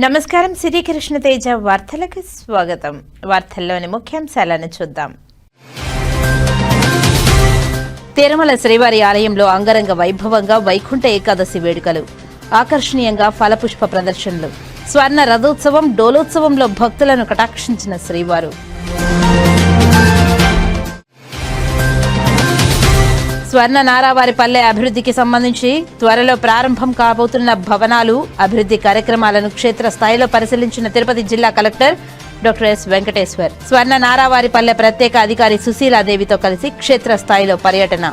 నమస్కారం. శ్రీకృష్ణ తేజ వార్తలకు స్వాగతం. వార్తల్లోని ముఖ్యాంశాలను చూద్దాం. తిరుమల శ్రీవారి ఆలయంలో అంగరంగ వైభవంగా వైకుంఠ ఏకాదశి వేడుకలు, ఆకర్షణీయంగా ఫలపుష్ప ప్రదర్శనలు, స్వర్ణ రథోత్సవం, డోలోత్సవంలో భక్తులను కటాక్షించిన శ్రీవారు. స్వర్ణ నారావారిపల్లె అభివృద్ధికి సంబంధించి త్వరలో ప్రారంభం కాబోతున్న భవనాలు, అభివృద్ధి కార్యక్రమాలను క్షేత్రస్థాయిలో పరిశీలించిన తిరుపతి జిల్లా కలెక్టర్ డాక్టర్ ఎస్ వెంకటేశ్వర్. స్వర్ణ నారావారిపల్లె ప్రత్యేక అధికారి సుశీలాదేవితో కలిసి క్షేత్రస్థాయిలో పర్యటన.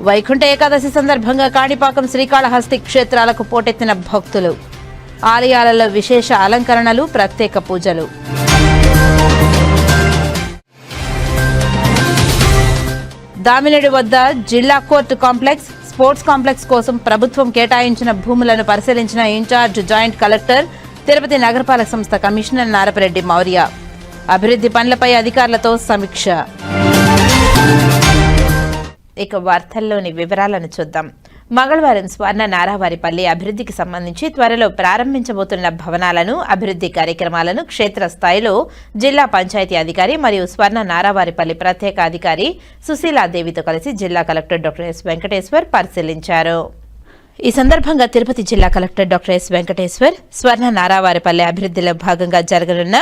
వైకుంఠ ఏకాదశి సందర్భంగా కాణిపాకం, శ్రీకాళహస్తి క్షేత్రాలకు పోటెత్తిన భక్తులు. ఆలయాలలో విశేష అలంకరణలు, ప్రత్యేక పూజలు. దామినేడు వద్ద జిల్లా కోర్టు కాంప్లెక్స్, స్పోర్ట్స్ కాంప్లెక్స్ కోసం ప్రభుత్వం కేటాయించిన భూములను పరిశీలించిన ఇన్ఛార్జ్ జాయింట్ కలెక్టర్, తిరుపతి నగరపాలక సంస్థ కమిషనర్ నారపరెడ్డి మౌర్య. అభివృద్ధి పనులపై అధికారులతో సమీక్ష. ఇక వార్తల్లోని వివరాలను చూద్దాం. మంగళవారం స్వర్ణ నారావారిపల్లి అభివృద్ధికి సంబంధించి త్వరలో ప్రారంభించబోతున్న భవనాలను, అభివృద్ధి కార్యక్రమాలను క్షేత్రస్థాయిలో జిల్లా పంచాయతీ అధికారి మరియు స్వర్ణ నారావారిపల్లి ప్రత్యేక అధికారి సుశీలాదేవితో కలిసి జిల్లా కలెక్టర్ డాక్టర్ ఎస్ వెంకటేశ్వర్ పరిశీలించారు. ఈ సందర్భంగా తిరుపతి జిల్లా కలెక్టర్ డాక్టర్ ఎస్ వెంకటేశ్వర్ స్వర్ణ నారావారిపల్లె అభివృద్ధిలో భాగంగా జరగనున్న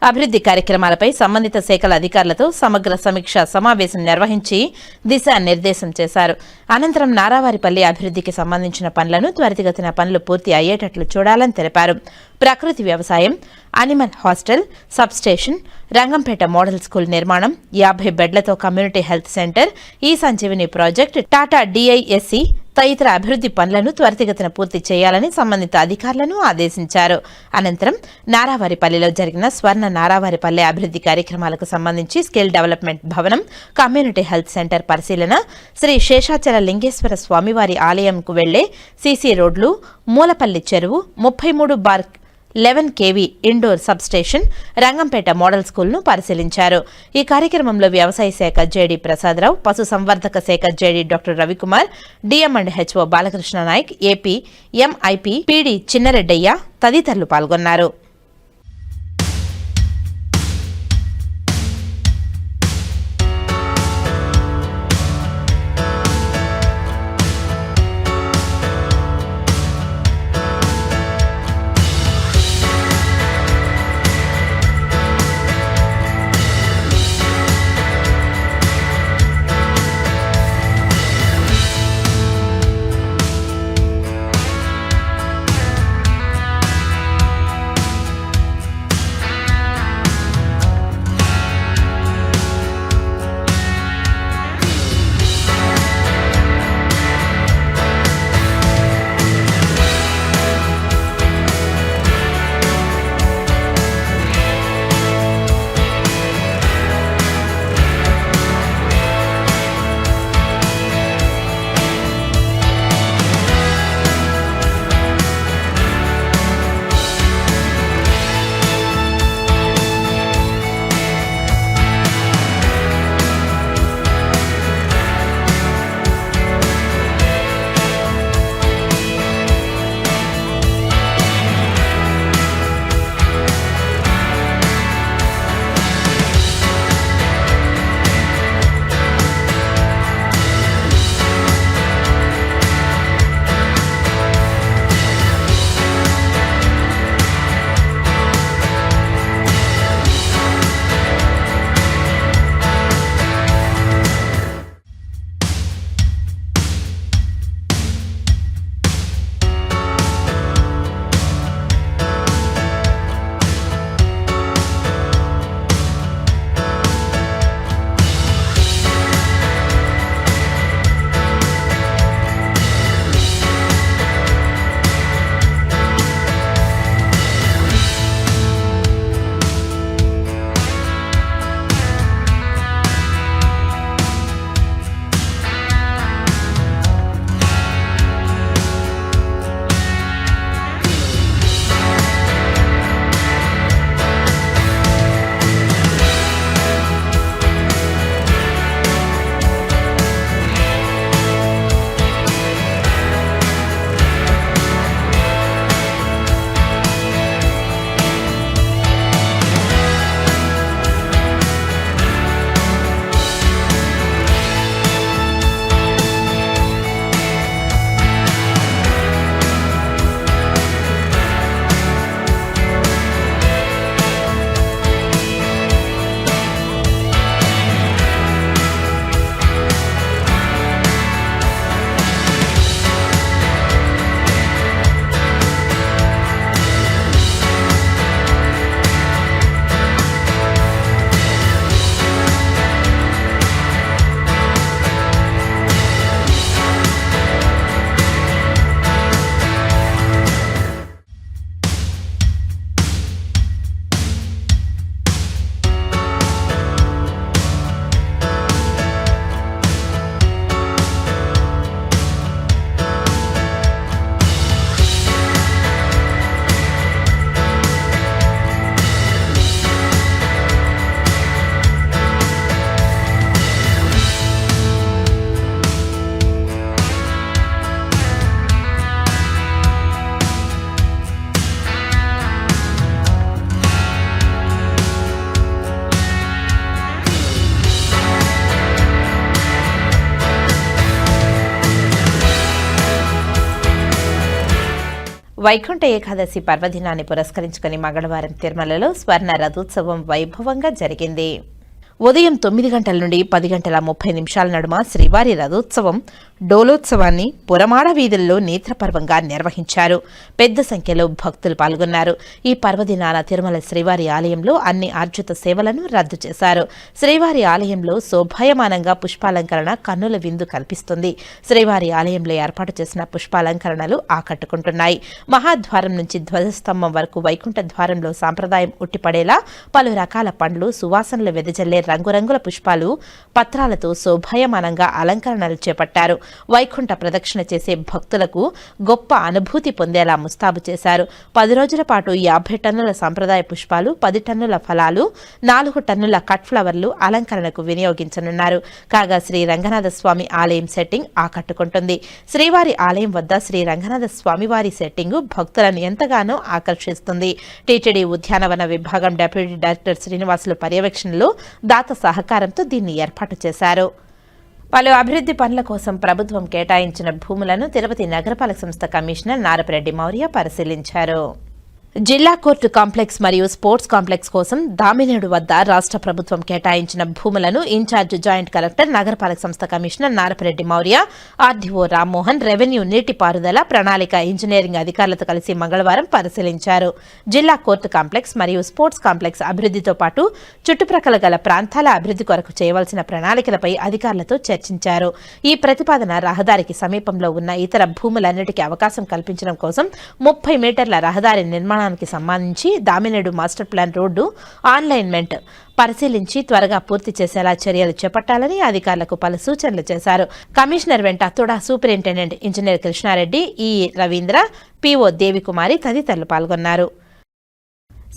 అభివృద్ధి కార్యక్రమాలపై సంబంధిత శాఖల అధికారులతో సమగ్ర సమీక్ష సమావేశం నిర్వహించి దిశానిర్దేశం చేశారు. అనంతరం నారావారిపల్లి అభివృద్ధికి సంబంధించిన పనులను త్వరితగతిన పనులు పూర్తి అయ్యేటట్లు చూడాలని తెలిపారు. ప్రకృతి వ్యవసాయం, animal hostel, substation, Rangampet model school నిర్మాణం, 50 బెడ్లతో కమ్యూనిటీ హెల్త్ సెంటర్, ఈ సంజీవిని ప్రాజెక్టు, టాటా డిఐఎస్సి తదితర అభివృద్ధి పనులను త్వరితగతిన పూర్తి చేయాలని సంబంధిత అధికారులను ఆదేశించారు. అనంతరం నారావారిపల్లిలో జరిగిన స్వర్ణ నారావారిపల్లె అభివృద్ధి కార్యక్రమాలకు సంబంధించి స్కిల్ డెవలప్మెంట్ భవనం, కమ్యూనిటీ హెల్త్ సెంటర్ పరిశీలన, శ్రీ శేషాచల లింగేశ్వర స్వామివారి ఆలయంకు వెళ్లే సీసీ రోడ్లు, మూలపల్లి చెరువు, 33/11 kV indoor substation, Rangampet model స్కూల్ను పరిశీలించారు. ఈ కార్యక్రమంలో వ్యవసాయ శాఖ జేడీ ప్రసాదరావు, పశు సంవర్ధక శాఖ JD doctor Ravikumar, DMHO Balakrishna Naik, AP MIP PD Chinnareddaiah తదితరులు పాల్గొన్నారు. వైకుంఠ ఏకాదశి పర్వదినాన్ని పురస్కరించుకుని మంగళవారం తిరుమలలో స్వర్ణ రథోత్సవం వైభవంగా జరిగింది. ఉదయం 9 గంటల నుండి 10 గంటల 30 నిమిషాల నడుమ శ్రీవారి రథోత్సవం డోలోత్సవాన్ని పురమాడ వీధుల్లో నేత్రపర్వంగా నిర్వహించారు. పెద్ద సంఖ్యలో భక్తులు పాల్గొన్నారు. ఈ పర్వదినాన తిరుమల శ్రీవారి ఆలయంలో అన్ని ఆర్జిత సేవలను రద్దు చేశారు. శ్రీవారి ఆలయంలో శోభాయమానంగా పుష్పాలంకరణ కన్నుల విందు కల్పిస్తుంది. శ్రీవారి ఆలయంలో ఏర్పాటు చేసిన పుష్పాలంకరణలు ఆకట్టుకుంటున్నాయి. మహాద్వారం నుంచి ధ్వజస్తంభం వరకు వైకుంఠ ద్వారంలో సాంప్రదాయం ఉట్టిపడేలా పలు రకాల పండ్లు సువాసనలు వెదజల్లే రంగురంగుల పుష్పాలు పత్రాలతో శోభాయమానంగా అలంకరణలు చేపట్టారు. వైకుంఠ ప్రదక్షిణ చేసే భక్తులకు గొప్ప అనుభూతి పొందేలా ముస్తాబు చేశారు. 10 రోజుల పాటు 50 టన్నుల సంప్రదాయ పుష్పాలు, 10 టన్నుల ఫలాలు, 4 టన్నుల కట్ ఫ్లవర్లు అలంకరణకు వినియోగించనున్నారు. కాగా శ్రీ రంగనాథ స్వామి ఆలయం సెట్టింగ్ ఆకట్టుకుంటుంది. శ్రీవారి ఆలయం వద్ద శ్రీ రంగనాథ స్వామివారి సెట్టింగ్ భక్తులను ఎంతగానో ఆకర్షిస్తుంది. టీటీడీ ఉద్యానవన విభాగం డెప్యూటీ డైరెక్టర్ శ్రీనివాసులు పర్యవేక్షణలో దాత సహకారంతో దీన్ని ఏర్పాటు చేశారు. పలు అభివృద్ధి పనుల కోసం ప్రభుత్వం కేటాయించిన భూములను తిరుపతి నగరపాలక సంస్థ కమిషనర్ నారపరెడ్డి మౌర్య పరిశీలించారు. జిల్లా కోర్టు కాంప్లెక్స్ మరియు స్పోర్ట్స్ కాంప్లెక్స్ కోసం దామినేడు వద్ద రాష్ట్ర ప్రభుత్వం కేటాయించిన భూములను ఇన్ఛార్జ్ జాయింట్ కలెక్టర్ నగరపాలక సంస్థ commissioner Narapa Reddy Maurya, RDO Rammohan, revenue, నీటిపారుదల, ప్రణాళిక, ఇంజనీరింగ్ అధికారులతో కలిసి మంగళవారం పరిశీలించారు. జిల్లా కోర్టు కాంప్లెక్స్ మరియు స్పోర్ట్స్ కాంప్లెక్స్ అభివృద్ధితో పాటు చుట్టుప్రక్కల గల ప్రాంతాల అభివృద్ధి కొరకు చేయవలసిన ప్రణాళికలపై అధికారులతో చర్చించారు. ఈ ప్రతిపాదన రహదారికి సమీపంలో ఉన్న ఇతర భూములన్నిటికీ అవకాశం కల్పించడం కోసం 30 మీటర్ల రహదారి నిర్మాణానికి సంబంధించి దామినేడు మాస్టర్ ప్లాన్ రోడ్డు ఆన్లైన్మెంట్ పరిశీలించి త్వరగా పూర్తి చేసేలా చర్యలు చేపట్టాలని అధికారులకు పలు సూచనలు చేశారు. కమిషనర్ వెంట తుడా సూపరింటెండెంట్ ఇంజనీర్ కృష్ణారెడ్డి, ఈ రవీంద్ర, పిఓ దేవికుమారి తదితరులు పాల్గొన్నారు.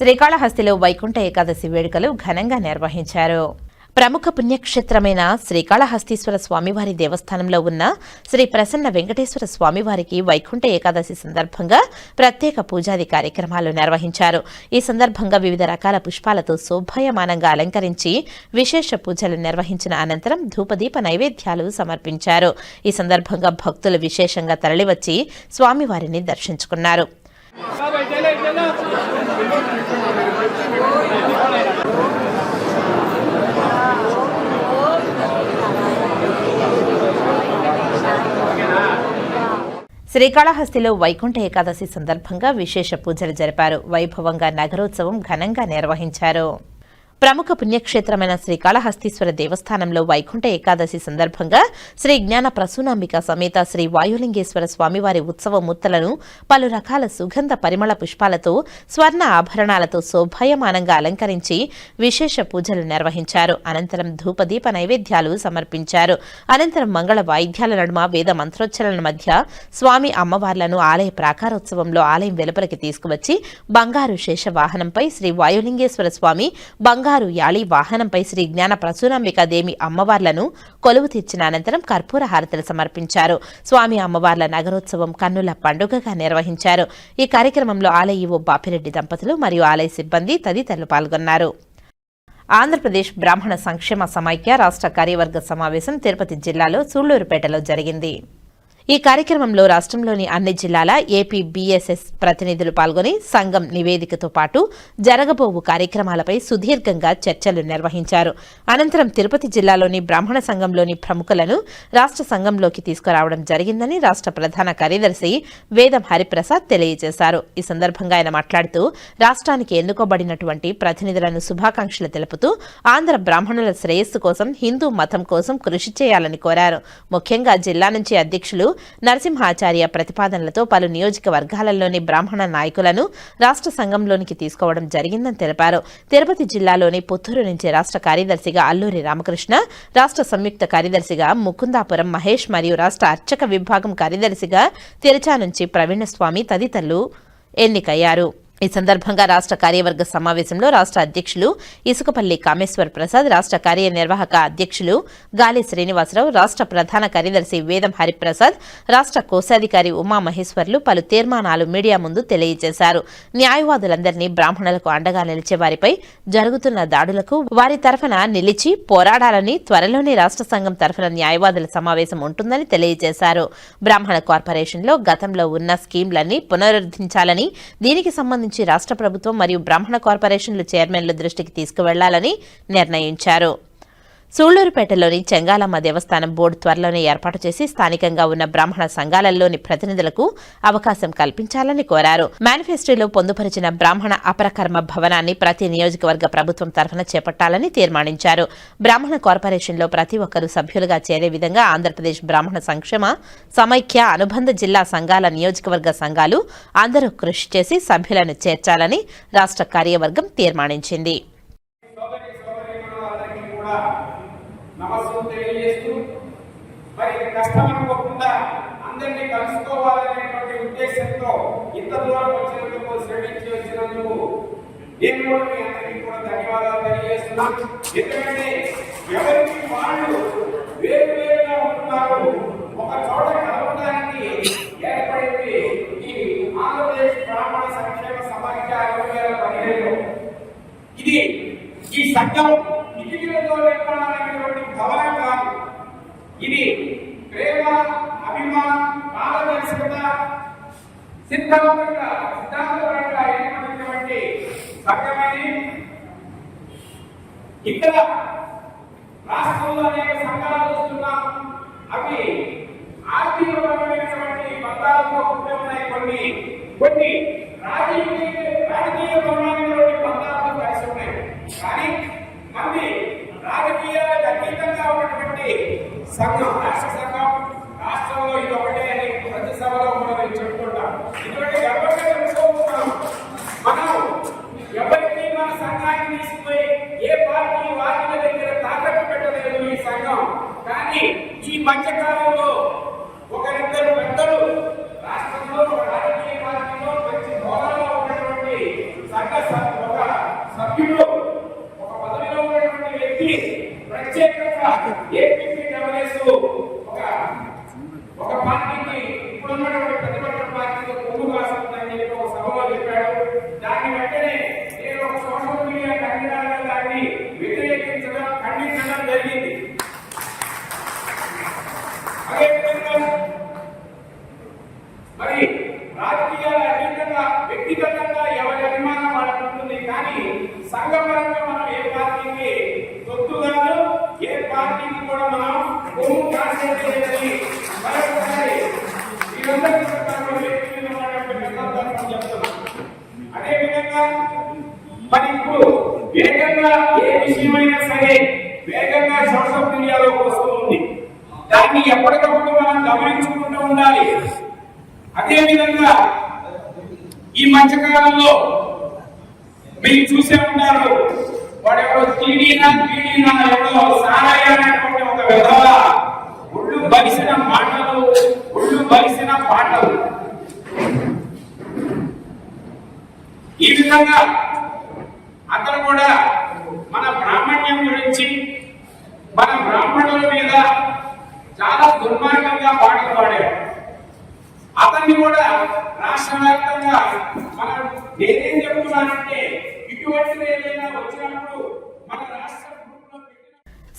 శ్రీకాళహస్తిలో వైకుంఠ ఏకాదశి వేడుకలు ఘనంగా నిర్వహించారు. ప్రముఖ పుణ్యక్షేత్రమైన శ్రీకాళహస్తీశ్వర స్వామివారి దేవస్థానంలో ఉన్న శ్రీ ప్రసన్న వెంకటేశ్వర స్వామివారికి వైకుంఠ ఏకాదశి సందర్భంగా ప్రత్యేక పూజాది కార్యక్రమాలు నిర్వహించారు. ఈ సందర్భంగా వివిధ రకాల పుష్పాలతో శోభాయమానంగా అలంకరించి విశేష పూజలు నిర్వహించిన అనంతరం ధూపదీప నైవేద్యాలు సమర్పించారు. ఈ సందర్భంగా భక్తులు విశేషంగా తరలివచ్చి స్వామివారిని దర్శించుకున్నారు. శ్రీకాళహస్తిలో వైకుంఠ ఏకాదశి సందర్భంగా విశేష పూజలు జరిపారు. వైభవంగా నగరోత్సవం ఘనంగా నిర్వహించారు. ప్రముఖ పుణ్యక్షేత్రమైన శ్రీకాళహస్తీశ్వర దేవస్థానంలో వైకుంఠ ఏకాదశి సందర్భంగా శ్రీ జ్ఞాన ప్రసూనాంబిక సమేత శ్రీ వాయులింగేశ్వర స్వామివారి ఉత్సవ మూర్తులను పలు రకాల సుగంధ పరిమళ పుష్పాలతో, స్వర్ణ ఆభరణాలతో శోభాయమానంగా అలంకరించి విశేష పూజలు నిర్వహించారు. అనంతరం ధూపదీప నైవేద్యాలు సమర్పించారు. అనంతరం మంగళ వాయిద్యాల నడుమ వేద మంత్రోచ్చరణల మధ్య స్వామి అమ్మవార్లను ఆలయ ప్రాకారోత్సవంలో ఆలయం వెలుపలికి తీసుకువచ్చి బంగారు శేష వాహనంపై శ్రీ వాయులింగేశ్వర స్వామి, బంగారు యాళి వాహనంపై శ్రీ జ్ఞాన ప్రసూనాంబికాదేవి అమ్మవార్లను కొలువు తీర్చిన అనంతరం కర్పూర హారతులు సమర్పించారు. స్వామి అమ్మవార్ల నగరోత్సవం కన్నుల పండుగగా నిర్వహించారు. ఈ కార్యక్రమంలో ఆలయ ఈవో బాపిరెడ్డి దంపతులు మరియు ఆలయ సిబ్బంది తదితరులు పాల్గొన్నారు. ఆంధ్రప్రదేశ్ బ్రాహ్మణ సంక్షేమ సమైక్య రాష్ట్ర కార్యవర్గ సమావేశం తిరుపతి జిల్లాలో సూళ్లూరుపేటలో జరిగింది. ఈ కార్యక్రమంలో రాష్ట్రంలోని అన్ని జిల్లాల ఏపీ బీఎస్ఎస్ ప్రతినిధులు పాల్గొని సంఘం నివేదికతో పాటు జరగబోవు కార్యక్రమాలపై సుదీర్ఘంగా చర్చలు నిర్వహించారు. అనంతరం తిరుపతి జిల్లాలోని బ్రాహ్మణ సంఘంలోని ప్రముఖులను రాష్ట్ర సంఘంలోకి తీసుకురావడం జరిగిందని రాష్ట్ర ప్రధాన కార్యదర్శి వేదం హరిప్రసాద్ తెలియజేశారు. ఈ సందర్భంగా ఆయన మాట్లాడుతూ రాష్ట్రానికి ఎన్నుకోబడినటువంటి ప్రతినిధులను శుభాకాంక్షలు తెలుపుతూ ఆంధ్ర బ్రాహ్మణుల శ్రేయస్సు కోసం, హిందూ మతం కోసం కృషి చేయాలని కోరారు. ముఖ్యంగా జిల్లా నుంచి అధ్యక్షులు నరసింహాచార్య ప్రతిపాదనలతో పలు నియోజకవర్గాలలోని బ్రాహ్మణ నాయకులను రాష్ట్ర సంఘంలోనికి తీసుకోవడం జరిగిందని తెలిపారు. తిరుపతి జిల్లాలోని పుత్తూరు నుంచి రాష్ట్ర కార్యదర్శిగా అల్లూరి రామకృష్ణ, రాష్ట్ర సంయుక్త కార్యదర్శిగా ముకుందాపురం మహేష్ మరియు రాష్ట్ర అర్చక విభాగం కార్యదర్శిగా తిరుచా నుంచి ప్రవీణస్వామి తదితరులు ఎన్నికయ్యారు. ఈ సందర్భంగా రాష్ట్ర కార్యవర్గ సమావేశంలో రాష్ట్ర అధ్యక్షులు ఇసుకపల్లి కామేశ్వర్ ప్రసాద్, రాష్ట్ర కార్యనిర్వాహక అధ్యక్షులు గాలి శ్రీనివాసరావు, రాష్ట్ర ప్రధాన కార్యదర్శి వేదం హరిప్రసాద్, రాష్ట్ర కోశాధికారి ఉమామహేశ్వర్లు పలు తీర్మానాలు మీడియా ముందు తెలియజేశారు. న్యాయవాదులందరినీ బ్రాహ్మణులకు అండగా నిలిచే వారిపై జరుగుతున్న దాడులకు వారి తరఫున నిలిచి పోరాడాలని, త్వరలోనే రాష్ట్ర సంఘం తరఫున న్యాయవాదుల సమావేశం ఉంటుందని తెలియజేశారు. బ్రాహ్మణ కార్పొరేషన్లో గతంలో ఉన్న స్కీంలన్నీ పునరుద్ధరించాలని, దీనికి సంబంధించి రాష్ట్ర ప్రభుత్వం మరియు బ్రాహ్మణ కార్పొరేషన్లు చైర్మన్ల దృష్టికి తీసుకువెళ్లాలని నిర్ణయించారు. సూళ్లూరుపేటలోని చెంగాలమ్మ దేవస్థానం బోర్డు త్వరలోనే ఏర్పాటు చేసి స్థానికంగా ఉన్న బ్రాహ్మణ సంఘాలలోని ప్రతినిధులకు అవకాశం కల్పించాలని కోరారు. మేనిఫెస్టోలో పొందుపరిచిన బ్రాహ్మణ అపరకర్మ భవనాన్ని ప్రతి నియోజకవర్గ ప్రభుత్వం తరఫున చేపట్టాలని తీర్మానించారు. బ్రాహ్మణ కార్పొరేషన్లో ప్రతి ఒక్కరూ సభ్యులుగా చేరే విధంగా ఆంధ్రప్రదేశ్ బ్రాహ్మణ సంక్షేమ సమైక్య అనుబంధ జిల్లా సంఘాల నియోజకవర్గ సంఘాలు అందరూ కృషి చేసి సభ్యులను చేర్చాలని రాష్ట్ర కార్యవర్గం తీర్మానించింది. నమస్కారం తెలియజేస్తూ మరి కష్టమనుకోకుండా అందరినీ కలుసుకోవాలనేటువంటి ఉద్దేశంతో ఇంత దూరం వచ్చినందుకు, శ్రమించి వచ్చినందుకు నేను కూడా మీ అందరికీ కూడా ధన్యవాదాలు తెలియజేస్తున్నాను. ఎందుకంటే ఎవరికి వాళ్ళు వేరువేరుగా ఉంటున్నారు, ఒక చోట కలవడానికి ఏర్పడింది ఈ ఆంధ్రప్రదేశ్ బ్రాహ్మణ సంక్షేమ సమాఖ్య 2015లో. ఇది ఈ సంఘం ఇటుకలతో నిర్మాణమైనటువంటి భవనం కాదు. ఇది ప్రేమ, అభిమానం, పారదర్శకత, సిద్ధాంతపరంగా ఏర్పడినటువంటి సంఘమని. ఇక్కడ రాష్ట్రంలో అనేక సంఘాలు చూస్తున్నాం. అవి ఆర్థికపరమైనటువంటి బంధాలతో కూడి ఉన్నాయి. కొన్ని రాజకీయపరమైనటువంటి బంధాలతో కలిసి ఉన్నాయి. కానీ మళ్ళీ రాజకీయాలకు అతీతంగా ఉన్నటువంటి సంఘం, రాష్ట్ర సంఘం, రాష్ట్రంలో ఇది ఒకటే అని ప్రతి సభలో మనం చెప్పుకుంటాం. ఇటువంటి గర్వంగా తెలుసుకుంటున్నాం. మనం ఎవరికి మన సంఘాన్ని తీసుకుపోయి ఏ పార్టీ వారిని దగ్గర తాకట్టు పెట్టలేదు ఈ సంఘం. కానీ ఈ మధ్యకాలంలో ఒకరిద్దరు పెద్దలు రాష్ట్రంలో ఒక రాజకీయ పార్టీలో మంచి హోదాలో ఉన్నటువంటి ఒక సభ్యుడు, ప్రత్యేకంగా ఏపీసీ డబ్ల్యూఎస్ ఒక పార్టీకి ఇప్పుడున్నటువంటి ప్రతిపక్ష పార్టీతో కొమ్ము కాస్తుందని చెప్పి ఒక సభలో చెప్పాడు. దాన్ని వెంటనే నేను ఒక సోషల్ మీడియా కన్వీనర్గా దాన్ని వ్యతిరేకించడం, ఖండించడం జరిగింది. అదేవిధంగా మరి రాజకీయాల అతీతంగా వ్యక్తిగతంగా ఎవరి అభిమానం వాళ్ళకు ఉంటుంది. కానీ సంఘపరంగా మనం ఏ పార్టీకి తొత్తు కాదు, ఏ పార్టీకి కూడా మనం కొమ్ము కాసేది మరొకసారి మీరందరికీ చెప్తున్నాం. అదేవిధంగా మరి ఇప్పుడు వేగంగా ఏ విషయమైనా సరే వేగంగా సోషల్ మీడియాలో వస్తుంది. దాన్ని ఎప్పటికప్పుడు మనం గమనించుకుంటూ ఉండాలి. అదేవిధంగా ఈ మధ్యకాలంలో మీరు చూసే ఉంటారు, వాడెవడో టీడీనా ఎవడో సారయ్య అనేటువంటి ఒక విధవ ఒళ్ళు బలిసిన మాటలు, ఒళ్ళు బలిసిన పాటలు. ఈ విధంగా అతను కూడా మన బ్రాహ్మణ్యం గురించి, మన బ్రాహ్మణుల మీద చాలా దుర్మార్గంగా పాటలు పాడారు. అతన్ని కూడా రాష్ట్ర వ్యాప్తంగా మనం నేనేం చెప్తున్నానంటే ఇటువంటి ఏదైనా వచ్చినప్పుడు మన రాష్ట్ర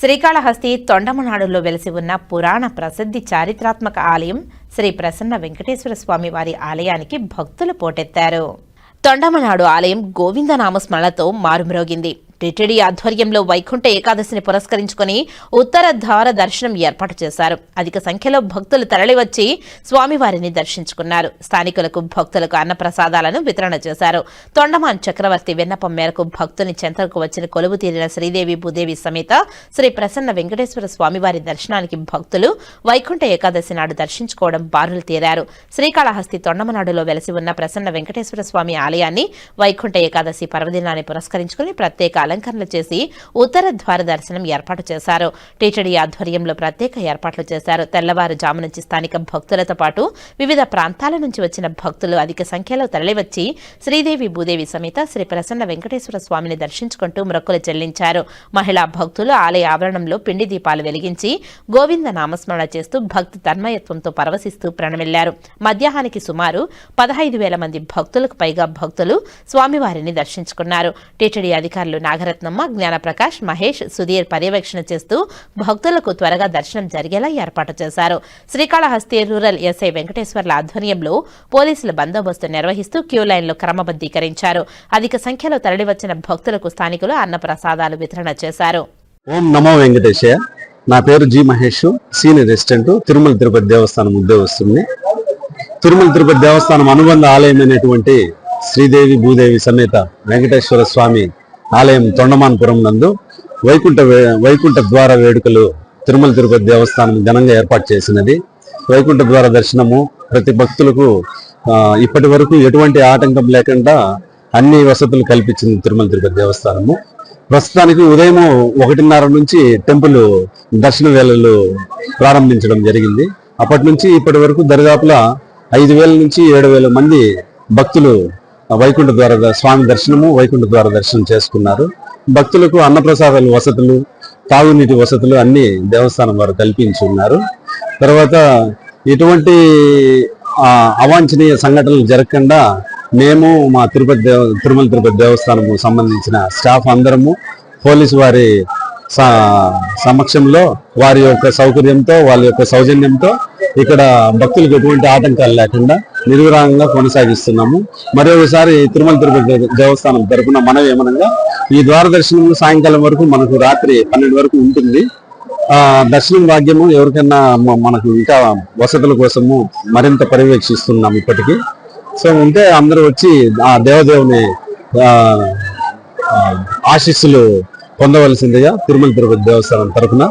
శ్రీకాళహస్తి తొండమనాడులో వెలిసి ఉన్న పురాణ ప్రసిద్ధి చారిత్రాత్మక ఆలయం శ్రీ ప్రసన్న వెంకటేశ్వర స్వామి వారి ఆలయానికి భక్తులు పోటెత్తారు. తొండమనాడు ఆలయం గోవిందనామస్మరణతో మారుమ్రోగింది. టిటిడి ఆధ్వర్యంలో వైకుంఠ ఏకాదశిని పురస్కరించుకుని ఉత్తర ద్వార దర్శనం ఏర్పాటు చేశారు. అధిక సంఖ్యలో భక్తులు తరలివచ్చి స్వామివారిని దర్శించుకున్నారు. స్థానికులకు భక్తులకు అన్నప్రసాదాలను వితరణ చేశారు. తొండమాన్ చక్రవర్తి విన్నపం మేరకు భక్తుని చెంతకు వచ్చిన కొలువు తీరిన శ్రీదేవి భూదేవి సమేత శ్రీ ప్రసన్న వెంకటేశ్వర స్వామివారి దర్శనానికి భక్తులు వైకుంఠ ఏకాదశి నాడు దర్శించుకోవడం బారులు తీరారు. శ్రీకాళహస్తి తొండమనాడులో వెలసి ఉన్న ప్రసన్న వెంకటేశ్వర స్వామి ఆలయాన్ని వైకుంఠ ఏకాదశి పర్వదినాన్ని పురస్కరించుకుని ప్రత్యేక అలంకరణలు చేసి ఉత్తర ద్వార దర్శనం ఏర్పాటు చేశారు. టీటీడీ ఆధ్వర్యంలో ప్రత్యేక ఏర్పాట్లు చేశారు. తెల్లవారుజాము నుంచి స్థానిక భక్తులతో పాటు వివిధ ప్రాంతాల నుంచి వచ్చిన భక్తులు అధిక సంఖ్యలో తరలివచ్చి శ్రీదేవి భూదేవి సమేత శ్రీ ప్రసన్న వెంకటేశ్వర స్వామిని దర్శించుకుంటూ మొక్కులు చెల్లించారు. మహిళా భక్తులు ఆలయ ఆవరణంలో పిండి దీపాలు వెలిగించి గోవింద నామస్మరణ చేస్తూ భక్తి తన్మయత్వంతో పరవశిస్తూ ప్రణమిల్లారు. మధ్యాహ్నానికి సుమారు 15,000 మంది భక్తులకు పైగా భక్తులు స్వామివారిని దర్శించుకున్నారు. టీటీడీ అధికారులు నాగరత్నమ్మ, జ్ఞానప్రకాష్, మహేష్, సుధీర్ పర్యవేక్షణ చేస్తూ భక్తులకు త్వరగా దర్శనం జరిగేలా ఏర్పాటు చేశారు. శ్రీకాళహస్తి రూరల్ ఎస్ఐ వెంకటేశ్వర్ల ఆధ్వర్యంలో పోలీసులు బందోబస్తు నిర్వహిస్తూ క్యూ లైన్లో క్రమబద్దీకరించారు. అధిక సంఖ్యలో తరలివచ్చిన భక్తులకు స్థానికులు అన్నప్రసాదాలు వితరణ చేశారు. ఓం నమో వెంకటేశయ్య. నా పేరు G Mahesh, senior resident, Tirumala Tirupati దేవస్థానం ఉద్యోగస్తుని. తిరుమల తిరుపతి దేవస్థానం అనుబంధ ఆలయమైనటువంటి శ్రీదేవి భూదేవి సమేత వెంకటేశ్వర స్వామి ఆలయం తొండమానపురం నందు వైకుంఠ ద్వార వేడుకలు తిరుమల తిరుపతి దేవస్థానం ఘనంగా ఏర్పాటు చేసినది. వైకుంఠ ద్వార దర్శనము ప్రతి భక్తులకు ఇప్పటి వరకు ఎటువంటి ఆటంకం లేకుండా అన్ని వసతులు కల్పించింది తిరుమల తిరుపతి దేవస్థానము. ప్రస్తుతానికి ఉదయం 1:30 నుంచి టెంపుల్ దర్శన వేళలు ప్రారంభించడం జరిగింది. అప్పటి నుంచి ఇప్పటి వరకు దరిదాపులా 5,000 నుంచి 7,000 మంది భక్తులు వైకుంఠ ద్వార స్వామి దర్శనము, వైకుంఠ ద్వార దర్శనం చేసుకున్నారు. భక్తులకు అన్నప్రసాదాలు వసతులు, తాగునీటి వసతులు అన్ని దేవస్థానం వారు కల్పించి ఉన్నారు. తర్వాత ఎటువంటి అవాంఛనీయ సంఘటనలు జరగకుండా మేము మా తిరుమల తిరుపతి దేవస్థానము సంబంధించిన స్టాఫ్ అందరము పోలీసు వారి సమక్షంలో వారి యొక్క సౌకర్యంతో, వాళ్ళ యొక్క సౌజన్యంతో ఇక్కడ భక్తులకు ఎటువంటి ఆటంకాలు లేకుండా నిర్విరామంగా కొనసాగిస్తున్నాము. మరొకసారి తిరుమల తిరుపతి దేవస్థానం తరపున మనవి ఏమనగా ఈ ద్వార దర్శనం సాయంకాలం వరకు మనకు రాత్రి 12 వరకు ఉంటుంది. దర్శనం భాగ్యము ఎవరికైనా మనకు ఇంకా వసతుల కోసము మరింత పర్యవేక్షిస్తున్నాం ఇప్పటికీ. సో ఉంటే అందరూ వచ్చి ఆ దేవదేవుని ఆశీస్సులు పొందవలసిందిగా తిరుమల తిరుపతి దేవస్థానం తరఫున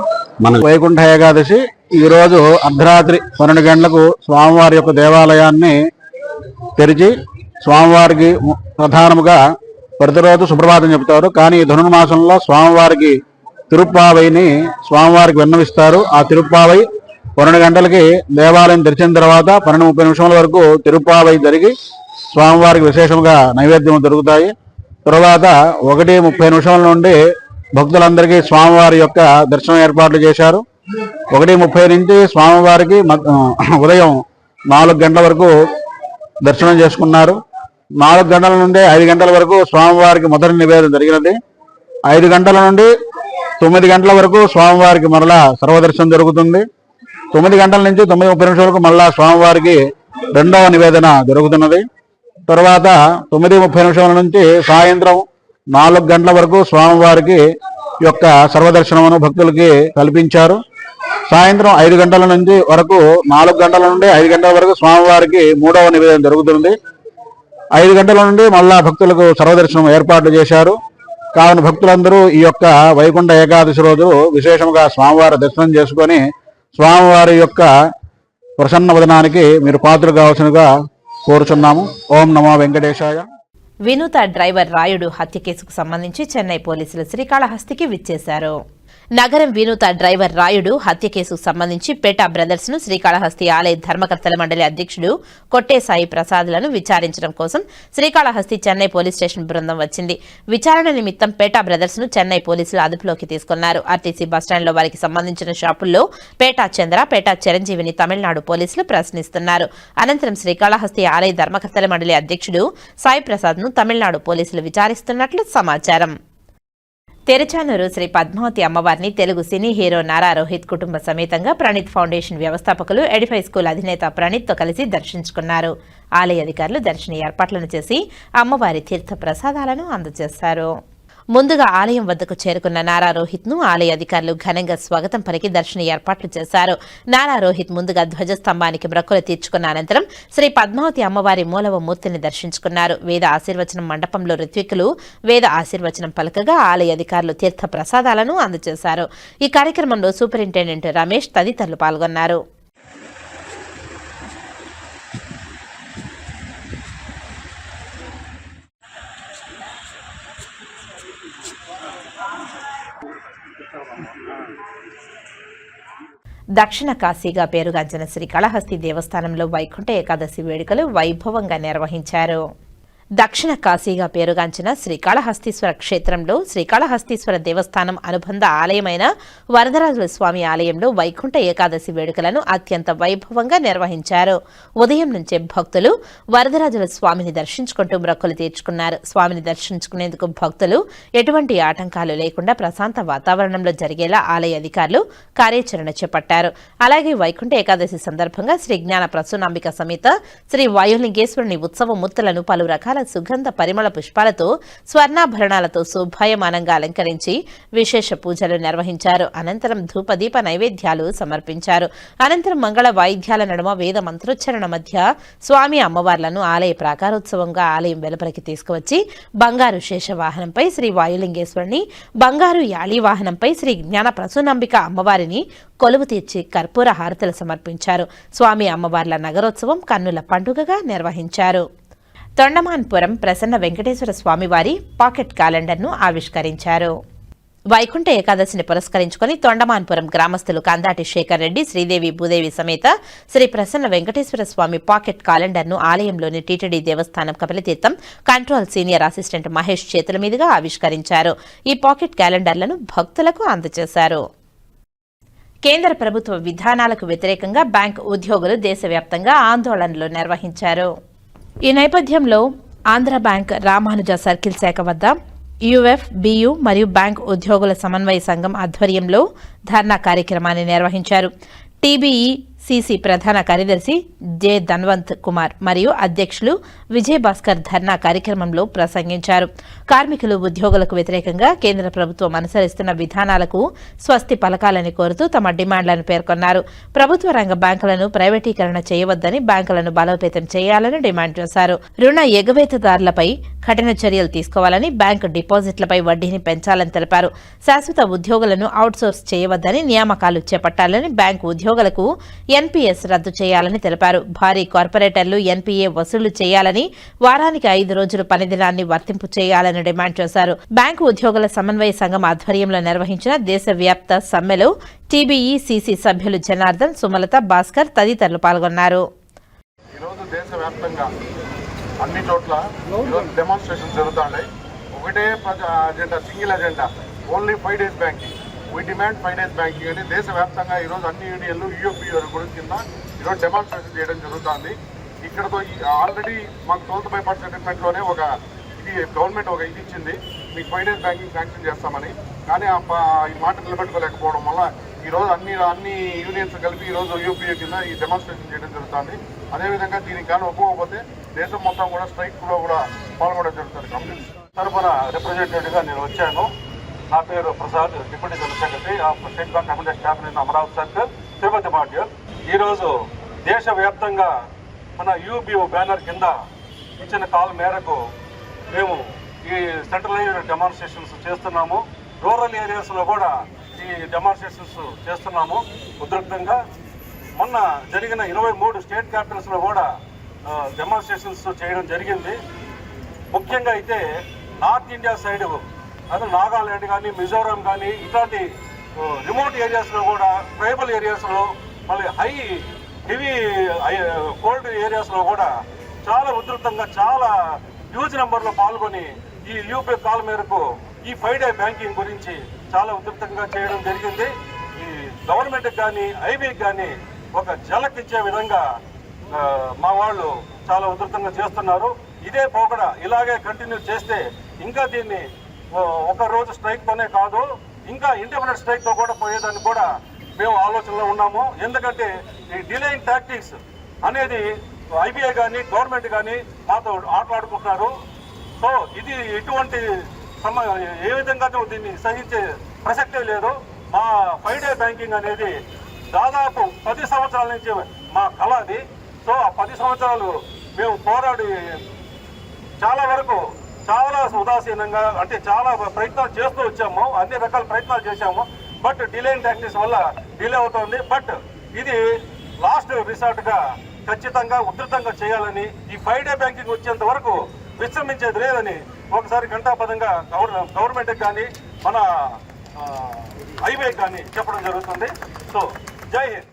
మన వైకుంఠ ఏకాదశి ఈ రోజు అర్ధరాత్రి 12 గంటలకు స్వామివారి యొక్క దేవాలయాన్ని తెరిచి స్వామివారికి ప్రధానముగా ప్రతిరోజు సుప్రభాతం చెబుతారు. కానీ ధనుర్మాసంలో స్వామివారికి తిరుప్పావైని స్వామివారికి విన్నవిస్తారు. ఆ తిరుప్పావై 12 గంటలకి దేవాలయం తెరిచిన తర్వాత 12:30 నిమిషాల వరకు తిరుప్పావై జరిగి స్వామివారికి విశేషంగా నైవేద్యం దొరుకుతాయి. తర్వాత 1:30 నిమిషాల నుండి భక్తులందరికీ స్వామివారి యొక్క దర్శనం ఏర్పాట్లు చేశారు. 1:30 నుంచి స్వామివారికి ఉదయం 4 గంటల వరకు దర్శనం చేసుకున్నారు. 4 గంటల నుండి 5 గంటల వరకు స్వామివారికి మొదటి నివేదన జరిగినది. 5 గంటల నుండి 9 గంటల వరకు స్వామివారికి మరలా సర్వదర్శనం జరుగుతుంది. 9 గంటల నుంచి 9:30 నిమిషాలకు మళ్ళా స్వామివారికి రెండవ నివేదన జరుగుతున్నది. తర్వాత 9:30 నిమిషాల నుంచి సాయంత్రం 4 గంటల వరకు స్వామివారికి యొక్క సర్వదర్శనమును భక్తులకి కల్పించారు. సాయంత్రం 5 గంటల నుంచి వరకు 4 గంటల నుండి 5 గంటల వరకు స్వామివారికి మూడవ నివేదన జరుగుతుంది. 5 గంటల నుండి మళ్ళా భక్తులకు సర్వదర్శనం ఏర్పాట్లు చేశారు. కావున భక్తులందరూ ఈ యొక్క వైకుంఠ ఏకాదశి రోజు విశేషంగా స్వామివారి దర్శనం చేసుకొని స్వామివారి యొక్క ప్రసన్న వదనానికి మీరు పాత్రలు కావాల్సినగా కోరుచున్నాము. ఓం నమో వెంకటేశాయ. వినూత డ్రైవర్ రాయుడు హత్య కేసుకు సంబంధించి చెన్నై పోలీసులు శ్రీకాళహస్తికి విచ్చేశారు. నగరం వినూత డ్రైవర్ రాయుడు హత్య కేసుకు సంబంధించి పేటా బ్రదర్స్ ను శ్రీకాళహస్తి ఆలయ ధర్మకర్తల మండలి అధ్యక్షుడు కొట్టే సాయి ప్రసాద్లను విచారించడం కోసం శ్రీకాళహస్తి చెన్నై పోలీస్ స్టేషన్ బృందం వచ్చింది. విచారణ నిమిత్తం పేటా బ్రదర్స్ ను చెన్నై పోలీసులు అదుపులోకి తీసుకున్నారు. ఆర్టీసీ బస్టాండ్లో వారికి సంబంధించిన షాపుల్లో పేటా చంద్ర, పేటా చిరంజీవిని తమిళనాడు పోలీసులు ప్రశ్నిస్తున్నారు. అనంతరం శ్రీకాళహస్తి ఆలయ ధర్మకర్తల మండలి అధ్యక్షుడు సాయి ప్రసాద్ ను తమిళనాడు పోలీసులు విచారిస్తున్నట్లు సమాచారం. తెరచానూరు శ్రీ పద్మావతి అమ్మవారిని తెలుగు సినీ హీరో నారా రోహిత్ కుటుంబ సమేతంగా ప్రణీత్ ఫౌండేషన్ వ్యవస్థాపకులు ఎడిఫై స్కూల్ అధినేత ప్రణీత్తో కలిసి దర్శించుకున్నారు. ఆలయ అధికారులు దర్శన ఏర్పాట్లను చేసి అమ్మవారి తీర్థ ప్రసాదాలను అందజేశారు. ముందుగా ఆలయం వద్దకు చేరుకున్న నారా రోహిత్ ను ఆలయ అధికారులు ఘనంగా స్వాగతం పలికి దర్శన ఏర్పాట్లు చేశారు. నారా రోహిత్ ముందుగా ధ్వజస్తంభానికి మొక్కులు తీర్చుకున్న అనంతరం శ్రీ పద్మావతి అమ్మవారి మూలవ మూర్తిని దర్శించుకున్నారు. వేద ఆశీర్వచనం మండపంలో ఋత్వికులు వేద ఆశీర్వచనం పలకగా ఆలయ అధికారులు తీర్థ ప్రసాదాలను అందజేశారు. ఈ కార్యక్రమంలో సూపరింటెండెంట్ రమేష్ తదితరులు పాల్గొన్నారు. దక్షిణ కాశీగా పేరుగాంచిన శ్రీకాళహస్తి దేవస్థానంలో వైకుంఠ ఏకాదశి వేడుకలు వైభవంగా నిర్వహించారు. దక్షిణ కాశీగా పేరుగాంచిన శ్రీకాళహస్తీశ్వర క్షేత్రంలో శ్రీకాళహస్తీశ్వర దేవస్థానం అనుబంధ ఆలయమైన వరదరాజుల స్వామి ఆలయంలో వైకుంఠ ఏకాదశి వేడుకలను అత్యంత వైభవంగా నిర్వహించారు. ఉదయం నుంచే భక్తులు వరదరాజుల స్వామిని దర్శించుకుంటూ మొక్కులు తీర్చుకున్నారు. స్వామిని దర్శించుకునేందుకు భక్తులు ఎటువంటి ఆటంకాలు లేకుండా ప్రశాంత వాతావరణంలో జరిగేలా ఆలయ అధికారులు కార్యాచరణ చేపట్టారు. అలాగే వైకుంఠ ఏకాదశి సందర్భంగా శ్రీ జ్ఞాన ప్రసూనాంబిక సమేత శ్రీ వాయులింగేశ్వరుని ఉత్సవ మూర్తులను పలు రకాల సుగంధ పరిమళ పుష్పాలతో స్వర్ణాభరణాలతో శోభాయమానంగా అలంకరించి విశేష పూజలు నిర్వహించారు. అనంతరం ధూపదీప నైవేద్యాలు సమర్పించారు. అనంతరం మంగళ వాయిద్యాల నడుమ వేద మంత్రోచ్చరణ మధ్య స్వామి అమ్మవార్లను ఆలయ ప్రాకారోత్సవంగా ఆలయం వెలుపలికి తీసుకువచ్చి బంగారు శేషవాహనంపై శ్రీ వాయులింగేశ్వరుని, బంగారు యాళీ వాహనంపై శ్రీ జ్ఞాన ప్రసూనాంబిక అమ్మవారిని కొలువు తీర్చి కర్పూర హారతులు సమర్పించారు. స్వామి అమ్మవార్ల నగరోత్సవం కన్నుల పండుగగా నిర్వహించారు. తొండమాన్పురం ప్రసన్న వెంకటేశ్వర స్వామివారి పాకెట్ క్యాలెండర్ను ఆవిష్కరించారు. వైకుంఠ ఏకాదశిని పురస్కరించుకుని తొండమాన్పురం గ్రామస్తులు కందాటి శేఖర్ రెడ్డి, శ్రీదేవి భూదేవి సమేత శ్రీ ప్రసన్న వెంకటేశ్వర స్వామి పాకెట్ క్యాలెండర్ను ఆలయంలోని టీటీడీ దేవస్థానం Kapilatheertham control senior assistant Mahesh చేతుల మీదుగా ఆవిష్కరించారు. ఈ పాకెట్ క్యాలెండర్లను భక్తులకు అందజేశారు. కేంద్ర ప్రభుత్వ విధానాలకు వ్యతిరేకంగా బ్యాంకు ఉద్యోగులు దేశవ్యాప్తంగా ఆందోళనలు నిర్వహించారు. ఈ నేపథ్యంలో ఆంధ్ర బ్యాంక్ రామానుజ సర్కిల్ శాఖ వద్ద యూఎఫ్, బియు మరియు బ్యాంక్ ఉద్యోగుల సమన్వయ సంఘం ఆధ్వర్యంలో ధర్నా కార్యక్రమాన్ని నిర్వహించారు. టీబీఈసీసీ ప్రధాన కార్యదర్శి జె ధన్వంత్ కుమార్ మరియు అధ్యక్షులు విజయ్ భాస్కర్ ధర్నా కార్యక్రమంలో ప్రసంగించారు. కార్మికులు, ఉద్యోగులకు వ్యతిరేకంగా కేంద్ర ప్రభుత్వం అనుసరిస్తున్న విధానాలకు స్వస్తి పలకాలని కోరుతూ తమ డిమాండ్లను పేర్కొన్నారు. ప్రభుత్వ రంగ బ్యాంకులను ప్రైవేటీకరణ చేయవద్దని, బ్యాంకులను బలోపేతం చేయాలని డిమాండ్ చేశారు. రుణ ఎగవేతదారులపై కఠిన చర్యలు తీసుకోవాలని, బ్యాంకు డిపాజిట్లపై వడ్డీని పెంచాలని తెలిపారు. శాశ్వత ఉద్యోగులను అవుట్సోర్స్ చేయవద్దని, నియామకాలు చేపట్టాలని, బ్యాంకు ఉద్యోగులకు ఎన్పీఎస్ రద్దు చేయాలని తెలిపారు. భారీ కార్పొరేటర్లు ఎన్పీఏ వసూలు చేయాలని, వారానికి 5 రోజులు పనిదినాన్ని వర్తింపు చేయాలని డిమాండ్ చేశారు. బ్యాంకు ఉద్యోగుల సమన్వయ సంఘం ఆధ్వర్యంలో నిర్వహించిన దేశవ్యాప్త సమ్మెలో టీబీఈసీసీ సభ్యులు జనార్దన్, సుమలత, భాస్కర్ తదితరులు పాల్గొన్నారు. ఈరోజు దేశవ్యాప్తంగా అన్ని చోట్ల డెమాన్స్ట్రేషన్ జరుగుతున్నాయి. ఒకటే agenda, single agenda, only 5 days banking. We demand 5 days banking అని దేశవ్యాప్తంగా ఈరోజు అన్ని యూనియన్లు యూఎఫ్బి గురించి కింద ఈరోజు డెమాన్స్ట్రేషన్ చేయడం జరుగుతుంది. ఇక్కడతో ఆల్రెడీ మాకు 12th బైపార్ట్ సెటిల్మెంట్లోనే ఇది గవర్నమెంట్ ఇది ఇచ్చింది, మీకు 5 days బ్యాంకింగ్ శాంక్షన్ చేస్తామని. కానీ ఈ మాట నిలబెట్టుకోలేకపోవడం వల్ల ఈరోజు అన్ని యూనియన్స్ కలిపి ఈరోజు యూపీఏ కింద ఈ డెమాన్స్ట్రేషన్ చేయడం జరుగుతుంది. అదేవిధంగా దీనికి కానీ ఒప్పుకోకపోతే దేశం మొత్తం కూడా స్ట్రైక్లో కూడా పాల్గొనడం జరుగుతుంది. కంపెనీ తరఫున రిప్రజెంటేటివ్గా నేను వచ్చాను. నా పేరు Prasad, deputy general secretary of state bank of India staff in Amaravati circle, Tirupati module. ఈరోజు దేశవ్యాప్తంగా మన యూబీఓ బ్యానర్ కింద ఇచ్చిన కాల్ మేరకు మేము ఈ సెంట్రలైజ్డ్ డెమాన్స్ట్రేషన్స్ చేస్తున్నాము. రూరల్ ఏరియాస్లో కూడా ఈ డెమాన్స్ట్రేషన్స్ చేస్తున్నాము ఉధృతంగా. మొన్న జరిగిన 23 స్టేట్ క్యాపిటల్స్లో కూడా డెమాన్స్ట్రేషన్స్ చేయడం జరిగింది. ముఖ్యంగా అయితే నార్త్ ఇండియా సైడ్, అదే నాగాలాండ్ కానీ, మిజోరాం కానీ, ఇట్లాంటి రిమోట్ ఏరియాస్లో కూడా, ట్రైబల్ ఏరియాస్లో, మళ్ళీ హెవీ కోల్డ్ ఏరియాస్లో కూడా చాలా ఉధృతంగా, చాలా హ్యూజ్ నెంబర్లో పాల్గొని ఈ యూపీ కాల్ మేరకు ఈ 5 day బ్యాంకింగ్ గురించి చాలా ఉధృతంగా చేయడం జరిగింది. ఈ గవర్నమెంట్కి కానీ, ఐబీకి కానీ ఒక జలకిచ్చే విధంగా మా వాళ్ళు చాలా ఉధృతంగా చేస్తున్నారు. ఇదే పోకడ ఇలాగే కంటిన్యూ చేస్తే ఇంకా దీన్ని ఒక రోజు స్ట్రైక్తోనే కాదు, ఇంకా ఇంటర్మీడియట్ స్ట్రైక్తో కూడా పోయేదాన్ని కూడా మేము ఆలోచనలో ఉన్నాము. ఎందుకంటే ఈ డిలేయింగ్ టాక్టిక్స్ అనేది ఐబీఐ కానీ, గవర్నమెంట్ కానీ మాతో ఆటలాడుకుంటున్నారు. సో ఇది ఎటువంటి ఏ విధంగా దీన్ని సహించే ప్రసక్తే లేదు. మా 5 day బ్యాంకింగ్ అనేది దాదాపు 10 సంవత్సరాల నుంచి మా కళ అది. సో ఆ 10 సంవత్సరాలు మేము పోరాడి చాలా వరకు చాలా ఉదాసీనంగా, అంటే చాలా ప్రయత్నాలు చేస్తూ వచ్చాము, అన్ని రకాల ప్రయత్నాలు చేశాము. బట్ డిలేయింగ్ టాక్టిక్స్ వల్ల డిలే అవుతుంది. బట్ ఇది లాస్ట్ రిసార్ట్గా ఖచ్చితంగా ఉధృతంగా చేయాలని, ఈ 5 day బ్యాంకింగ్ వచ్చేంత వరకు విశ్రమించేది లేదని ఒకసారి ఘంటాపదంగా గవర్నమెంట్కి కానీ, మన ఐబీఐ కానీ చెప్పడం జరుగుతుంది. సో జై హింద్.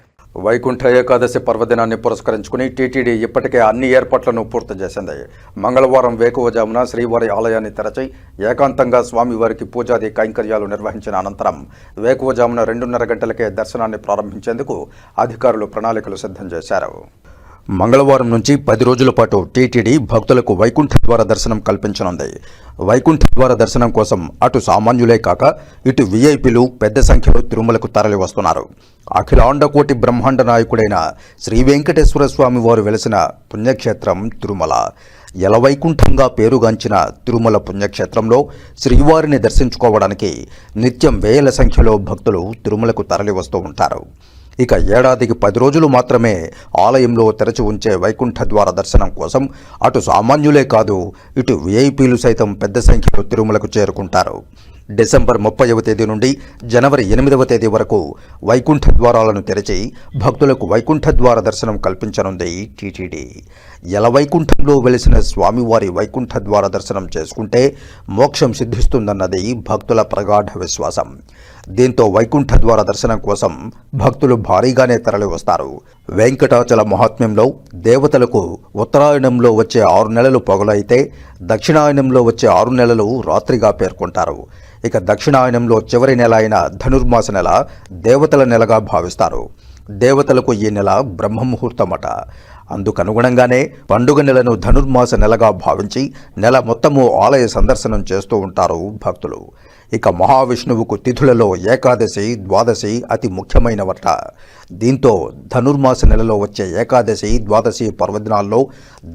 వైకుంఠ ఏకాదశి పర్వదినాన్ని పురస్కరించుకుని టీటీడీ ఇప్పటికే అన్ని ఏర్పాట్లను పూర్తి చేసింది. మంగళవారం వేకువజామున శ్రీవారి ఆలయాన్ని తెరచి ఏకాంతంగా స్వామివారికి పూజాది కైంకర్యాలు నిర్వహించిన అనంతరం వేకువజామున 2:30 గంటలకే దర్శనాన్ని ప్రారంభించేందుకు అధికారులు ప్రణాళికలు సిద్ధం చేశారు. మంగళవారం నుంచి 10 రోజుల పాటు టీటీడీ భక్తులకు వైకుంఠ ద్వార దర్శనం కల్పించనుంది. వైకుంఠ ద్వార దర్శనం కోసం అటు సామాన్యులే కాక ఇటు వీఐపీలు పెద్ద సంఖ్యలో తిరుమలకు తరలి వస్తున్నారు. అఖిలాండకోటి బ్రహ్మాండ నాయకుడైన శ్రీ వెంకటేశ్వర స్వామి వారు వెలిసిన పుణ్యక్షేత్రం తిరుమల. యలవైకుంఠంగా పేరుగాంచిన తిరుమల పుణ్యక్షేత్రంలో శ్రీవారిని దర్శించుకోవడానికి నిత్యం వేల సంఖ్యలో భక్తులు తిరుమలకు తరలి వస్తూ ఉంటారు. ఇక ఏడాదికి 10 రోజులు మాత్రమే ఆలయంలో తెరచి ఉంచే వైకుంఠ ద్వార దర్శనం కోసం అటు సామాన్యులే కాదు ఇటు వీఐపీలు సైతం పెద్ద సంఖ్యలో తిరుమలకు చేరుకుంటారు. డిసెంబర్ 30వ తేదీ నుండి జనవరి 8వ తేదీ వరకు వైకుంఠ ద్వారాలను తెరిచి భక్తులకు వైకుంఠ ద్వార దర్శనం కల్పించనుంది టీటీడీ. యలవైకుంఠంలో వెలిసిన స్వామివారి వైకుంఠ ద్వార దర్శనం చేసుకుంటే మోక్షం సిద్ధిస్తుందన్నది భక్తుల ప్రగాఢ విశ్వాసం. దీంతో వైకుంఠ ద్వార దర్శనం కోసం భక్తులు భారీగానే తరలి వస్తారు. వెంకటాచల మహాత్మ్యంలో దేవతలకు ఉత్తరాయణంలో వచ్చే 6 నెలలు పగలైతే దక్షిణాయనంలో వచ్చే 6 నెలలు రాత్రిగా పేర్కొంటారు. ఇక దక్షిణాయనంలో చివరి నెల అయిన ధనుర్మాస నెల దేవతల నెలగా భావిస్తారు. దేవతలకు ఈ నెల బ్రహ్మముహూర్తమట. అందుకనుగుణంగానే పండుగ నెలను ధనుర్మాస నెలగా భావించి నెల మొత్తము ఆలయ సందర్శనం చేస్తూ ఉంటారు భక్తులు. ఇక మహావిష్ణువుకు తిథులలో ఏకాదశి, ద్వాదశి అతి ముఖ్యమైనవట. దీంతో ధనుర్మాస నెలలో వచ్చే ఏకాదశి, ద్వాదశి పర్వదినాల్లో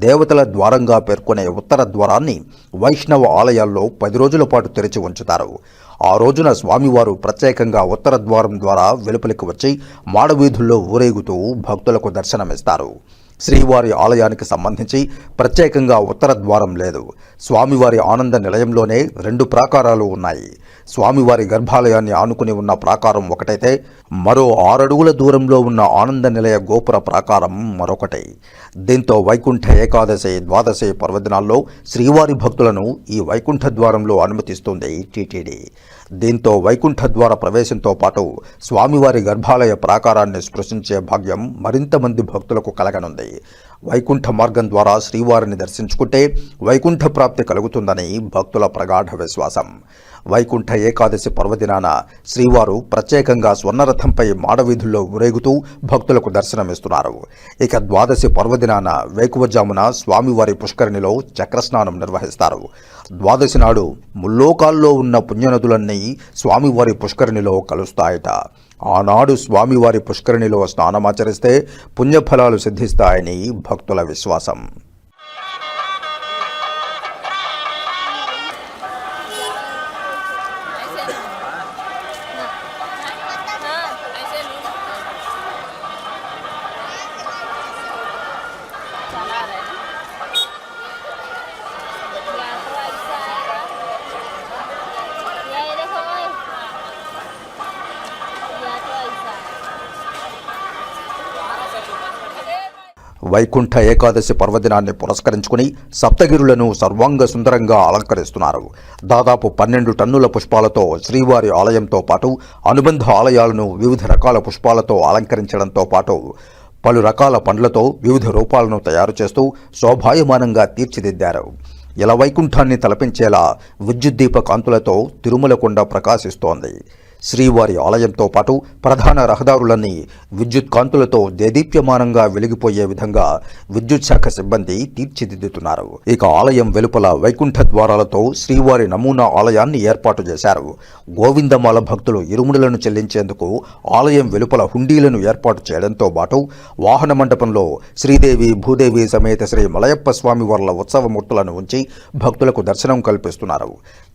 దేవతల ద్వారంగా పేర్కొనే ఉత్తర ద్వారాన్ని వైష్ణవ ఆలయాల్లో 10 రోజుల పాటు తెరిచి ఉంచుతారు. ఆ రోజున స్వామివారు ప్రత్యేకంగా ఉత్తర ద్వారం ద్వారా వెలుపలికి వచ్చి మాడవీధుల్లో ఊరేగుతూ భక్తులకు దర్శనమిస్తారు. శ్రీవారి ఆలయానికి సంబంధించి ప్రత్యేకంగా ఉత్తర ద్వారం లేదు. స్వామివారి ఆనంద నిలయంలోనే 2 ప్రాకారాలు ఉన్నాయి. స్వామివారి గర్భాలయాన్ని ఆనుకుని ఉన్న ప్రాకారం ఒకటైతే మరో 6 అడుగుల దూరంలో ఉన్న ఆనంద నిలయ గోపుర ప్రాకారం మరొకటి. దీంతో వైకుంఠ ఏకాదశి, ద్వాదశి పర్వదినాల్లో శ్రీవారి భక్తులను ఈ వైకుంఠ ద్వారంలో అనుమతిస్తుంది టీటీడీ. దీంతో వైకుంఠ ద్వార ప్రవేశంతో పాటు స్వామివారి గర్భాలయ ప్రాకారాన్ని స్పృశించే భాగ్యం మరింత మంది భక్తులకు కలగనుంది. వైకుంఠ మార్గం ద్వారా శ్రీవారిని దర్శించుకుంటే వైకుంఠ ప్రాప్తి కలుగుతుందని భక్తుల ప్రగాఢ విశ్వాసం. వైకుంఠ ఏకాదశి పర్వదినాన శ్రీవారు ప్రత్యేకంగా స్వర్ణరథంపై మాడవీధుల్లో ఊరేగుతూ భక్తులకు దర్శనమిస్తున్నారు. ఇక ద్వాదశి పర్వదినాన వేకువజామున స్వామివారి పుష్కరిణిలో చక్రస్నానం నిర్వహిస్తారు. ద్వాదశి నాడు ముల్లోకాల్లో ఉన్న పుణ్యనదులన్నీ స్వామివారి పుష్కరిణిలో కలుస్తాయట. ఆనాడు స్వామివారి పుష్కరిణిలో స్నానమాచరిస్తే పుణ్యఫలాలు సిద్ధిస్తాయని భక్తుల విశ్వాసం. వైకుంఠ ఏకాదశి పర్వదినాన్ని పురస్కరించుకుని సప్తగిరులను సర్వాంగ సుందరంగా అలంకరిస్తున్నారు. దాదాపు 12 టన్నుల పుష్పాలతో శ్రీవారి ఆలయంతో పాటు అనుబంధ ఆలయాలను వివిధ రకాల పుష్పాలతో అలంకరించడంతో పాటు పలు రకాల పండ్లతో వివిధ రూపాలను తయారు చేస్తూ శోభాయమానంగా తీర్చిదిద్దారు. యలవైకుంఠాన్ని తలపించేలా విద్యుద్దీప కాంతులతో తిరుమల కొండ ప్రకాశిస్తోంది. శ్రీవారి ఆలయంతో పాటు ప్రధాన రహదారులన్నీ విద్యుత్ కాంతులతో దేదీప్యమానంగా వెలిగిపోయే విధంగా విద్యుత్ శాఖ సిబ్బంది తీర్చిదిద్దుతున్నారు. ఇక ఆలయం వెలుపల వైకుంఠ ద్వారాలతో శ్రీవారి నమూనా ఆలయాన్ని ఏర్పాటు చేశారు. గోవిందమాల భక్తులు ఇరుముడులను చెల్లించేందుకు ఆలయం వెలుపల హుండీలను ఏర్పాటు చేయడంతో పాటు వాహన మండపంలో శ్రీదేవి, భూదేవి సమేత శ్రీ మలయప్ప స్వామి వార్ల ఉత్సవమూర్తులను ఉంచి భక్తులకు దర్శనం కల్పిస్తున్నారు.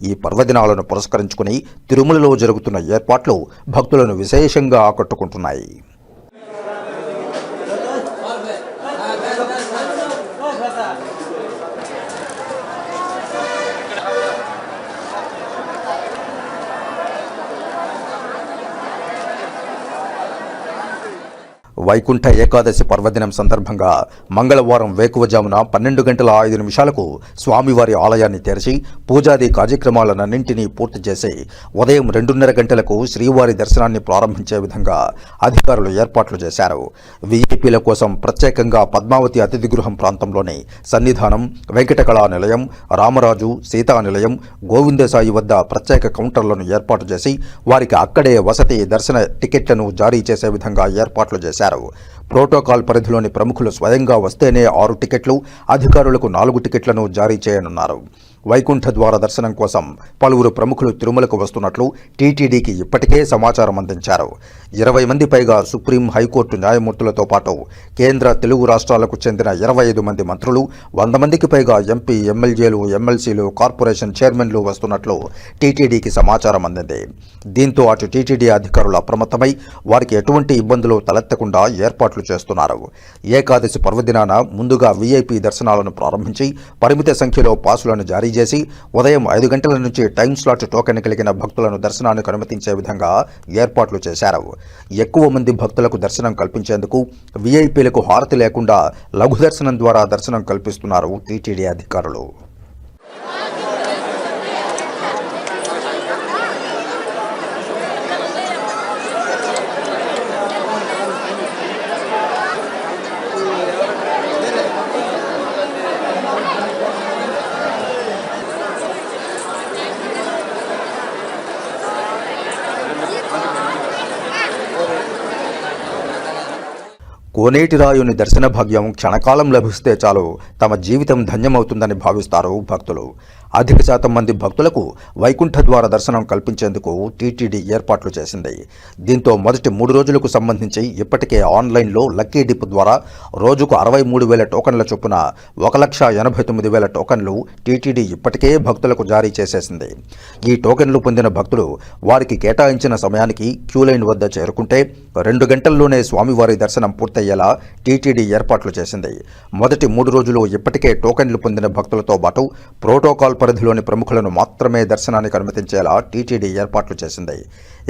ఈ పర్వదినాలను పురస్కరించుకుని తిరుమలలో జరుగుతున్న ఏర్పాట్లు భక్తులను విశేషంగా ఆకట్టుకుంటున్నాయి. వైకుంఠ ఏకాదశి పర్వదినం సందర్భంగా మంగళవారం వేకువజామున 12:05 స్వామివారి ఆలయాన్ని తెరిచి పూజాది కార్యక్రమాలన్నింటినీ పూర్తి చేసి ఉదయం 2:30 గంటలకు శ్రీవారి దర్శనాన్ని ప్రారంభించే విధంగా అధికారులు ఏర్పాట్లు చేశారు. వీఐపీల కోసం ప్రత్యేకంగా పద్మావతి అతిథి గృహం ప్రాంతంలోని సన్నిధానం, వెంకటకళా నిలయం, రామరాజు, సీతా నిలయం, గోవిందసాయి వద్ద ప్రత్యేక కౌంటర్లను ఏర్పాటు చేసి వారికి అక్కడే వసతి, దర్శన టికెట్లను జారీ చేసే విధంగా ఏర్పాట్లు చేశారు. ప్రోటోకాల్ పరిధిలోని ప్రముఖులు స్వయంగా వస్తేనే 6 టికెట్లు, అధికారులకు 4 టికెట్లను జారీ చేయనున్నారు. వైకుంఠ ద్వార దర్శనం కోసం పలువురు ప్రముఖులు తిరుమలకు వస్తున్నట్లు టీటీడీకి ఇప్పటికే సమాచారం అందించారు. 20 మంది పైగా సుప్రీం, హైకోర్టు న్యాయమూర్తులతో పాటు కేంద్ర, తెలుగు రాష్ట్రాలకు చెందిన 25 మంది మంత్రులు, 100 మందికి పైగా ఎంపీ, ఎమ్మెల్యేలు, ఎమ్మెల్సీలు, కార్పొరేషన్ చైర్మన్లు వస్తున్నట్లు టీటీడీకి సమాచారం అందింది. దీంతో అటు టీటీడీ అధికారులు అప్రమత్తమై వారికి ఎటువంటి ఇబ్బందులు తలెత్తకుండా ఏర్పాట్లు చేస్తున్నారు. ఏకాదశి పర్వదినాన ముందుగా వీఐపీ దర్శనాలను ప్రారంభించి పరిమిత సంఖ్యలో పాసులను జారీ చేసి ఉదయం 5 గంటల నుంచి టైం స్లాట్ టోకెన్ కలిగిన భక్తులను దర్శనానికి అనుమతించే విధంగా ఏర్పాట్లు చేశారు. ఎక్కువ మంది భక్తులకు దర్శనం కల్పించేందుకు వీఐపీలకు హారతి లేకుండా లఘు దర్శనం ద్వారా దర్శనం కల్పిస్తున్నారు టీటీడీ అధికారులు. కోనేటి రాయుని దర్శన భాగ్యం క్షణకాలం లభిస్తే చాలు తమ జీవితం ధన్యమవుతుందని భావిస్తారు భక్తులు. అధిక శాతం మంది భక్తులకు వైకుంఠ ద్వార దర్శనం కల్పించేందుకు టీటీడీ ఏర్పాట్లు చేసింది. దీంతో మొదటి 3 రోజులకు సంబంధించి ఇప్పటికే ఆన్లైన్లో లక్కీ డిప్ ద్వారా రోజుకు 63,000 టోకన్ల చొప్పున 1,89,000 టోకన్లు టీటీడీ ఇప్పటికే భక్తులకు జారీ చేసేసింది. ఈ టోకెన్లు పొందిన భక్తులు వారికి కేటాయించిన సమయానికి క్యూలైన్ వద్ద చేరుకుంటే 2 గంటల్లోనే స్వామివారి దర్శనం పూర్తయ్యేలా టీటీడీ ఏర్పాట్లు చేసింది. మొదటి 3 రోజులు ఇప్పటికే టోకెన్లు పొందిన భక్తులతో పాటు ప్రోటోకాల్ పరిధిలోని ప్రముఖులను మాత్రమే దర్శనానికి అనుమతించేలా టీటీడీ ఏర్పాట్లు చేసింది.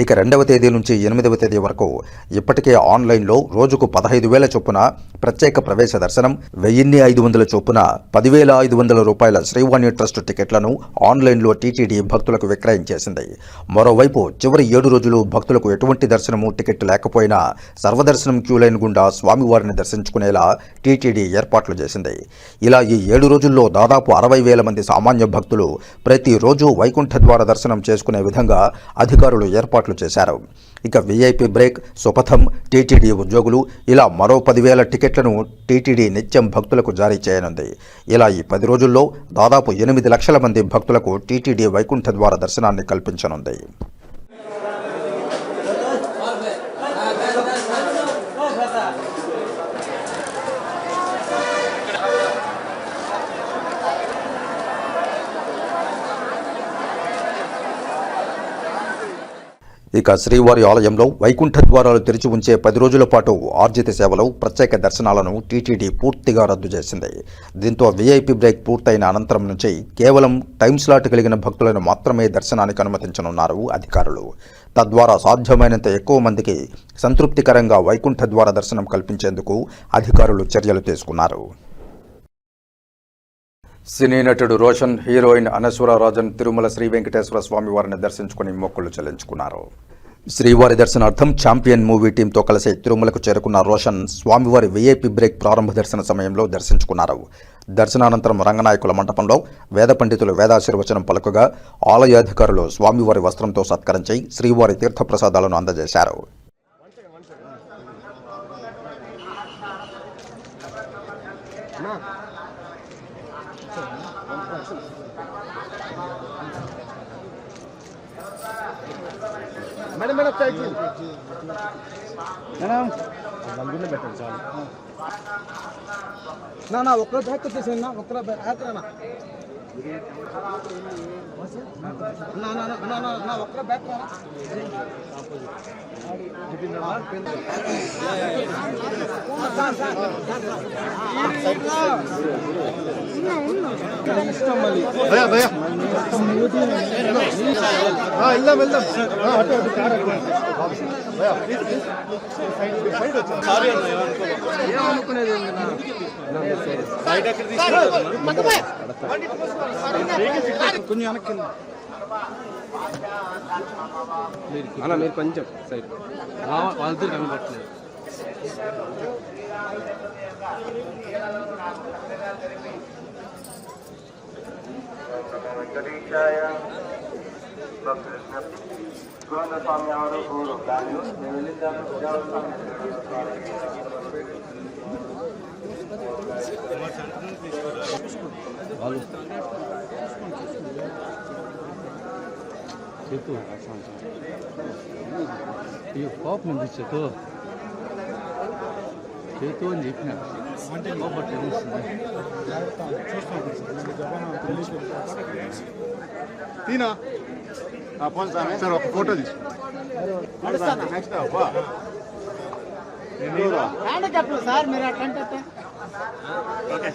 ఇక 2వ తేదీ నుంచి 8వ తేదీ వరకు ఇప్పటికే ఆన్లైన్లో రోజుకు 15,000 చొప్పున ప్రత్యేక ప్రవేశ దర్శనం, 1,500 చొప్పున 10,500 రూపాయల శ్రీవాణి ట్రస్ట్ టికెట్లను ఆన్లైన్లో టీటీడీ భక్తులకు విక్రయించేసింది. మరోవైపు చివరి 7 రోజులు భక్తులకు ఎటువంటి దర్శనము, టికెట్ లేకపోయినా సర్వదర్శనం క్యూలైన్ గుండా స్వామివారిని దర్శించుకునేలా టీటీడీ ఏర్పాట్లు చేసింది. ఇలా ఈ 7 రోజుల్లో దాదాపు 60,000 మంది సామాన్య భక్తులు ప్రతిరోజు వైకుంఠ ద్వార దర్శనం చేసుకునే విధంగా అధికారులు ఏర్పాట్లు చేశారు. ఇక వీఐపీ బ్రేక్, సుపథం, టీటీడీ ఉద్యోగులు ఇలా మరో 10,000 టికెట్లను టీటీడీ నిత్యం భక్తులకు జారీ చేయనుంది. ఇలా ఈ 10 రోజుల్లో దాదాపు 8 లక్షల మంది భక్తులకు టీటీడీ వైకుంఠ ద్వార దర్శనాన్ని కల్పించనుంది. ఇక శ్రీవారి ఆలయంలో వైకుంఠ ద్వారాలు తెరిచి ఉంచే 10 రోజుల పాటు ఆర్జిత సేవలు, ప్రత్యేక దర్శనాలను టీటీడీ పూర్తిగా రద్దు చేసింది. దీంతో వీఐపీ బ్రేక్ పూర్తయిన అనంతరం నుంచి కేవలం టైం స్లాట్ కలిగిన భక్తులను మాత్రమే దర్శనానికి అనుమతించనున్నారు అధికారులు. తద్వారా సాధ్యమైనంత ఎక్కువ మందికి సంతృప్తికరంగా వైకుంఠ ద్వార దర్శనం కల్పించేందుకు అధికారులు చర్యలు తీసుకున్నారు. సినీ నటుడు రోషన్, హీరోయిన్ అనశ్వర రాజన్ తిరుమల శ్రీ వెంకటేశ్వర స్వామి వారిని దర్శించుకుని మొక్కులు చెల్లించుకున్నారు. శ్రీవారి దర్శనార్థం ఛాంపియన్ మూవీ టీంతో కలిసి తిరుమలకు చేరుకున్న రోషన్ స్వామివారి వీఐపీ బ్రేక్ ప్రారంభ దర్శన సమయంలో దర్శించుకున్నారు. దర్శనానంతరం రంగనాయకుల మంటపంలో వేద పండితులు వేదాశీర్వచనం పలుకగా ఆలయాధికారులు స్వామివారి వస్త్రంతో సత్కరించి శ్రీవారి తీర్థప్రసాదాలను అందజేశారు. మేడం మేడం నలుగురిని పెట్టండి చాలు. నా ఒక్కరు బ్యాక్ వచ్చేసాను, ఒక్కరు బ్యాక్ అలా మీరు కొంచెం సైడ్ వాళ్ళతో కనబడట్లేదు. స్వామి ಅವರು ಊರು ಬ್ಯಾಂಗ್ಳೂರು ನೀವು ಎಲ್ಲಿದ್ದಾರೆ చేతు ఈ కోపం ఉంది చేతు చేతు అని చెప్పిన కోపం తెలుస్తుంది. తీనా ఫోన్ సార్ ఒక ఫోటో తీసుకో. నెక్స్ట్ చెప్పలేదు సార్ మీరు అట్లంటే ఓకే.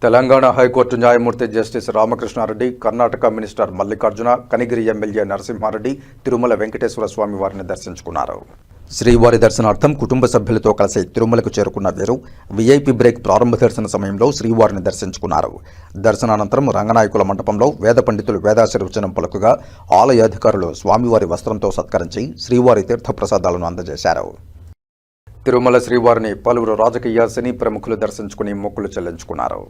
తెలంగాణ హైకోర్టు న్యాయమూర్తి justice Ramakrishna Reddy, Karnataka minister Mallikarjuna, Kanigiri MLA Narasimha Reddy Tirumala Venkateswara Swami వారిని దర్శించుకున్నారు. శ్రీవారి దర్శనార్థం కుటుంబ సభ్యులతో కలిసి తిరుమలకు చేరుకున్న వీరు వీఐపీ బ్రేక్ ప్రారంభ దర్శన సమయంలో శ్రీవారిని దర్శించుకున్నారు. దర్శనానంతరం రంగనాయకుల మండపంలో వేద పండితులు వేదాశీర్వచనం పలుకుగా ఆలయ అధికారులు స్వామివారి వస్త్రంతో సత్కరించి శ్రీవారి తీర్థప్రసాదాలను అందజేశారు. తిరుమల శ్రీవారిని పలువురు రాజకీయ సినీ ప్రముఖులు దర్శించుకుని మొక్కులు చెల్లించుకున్నారు.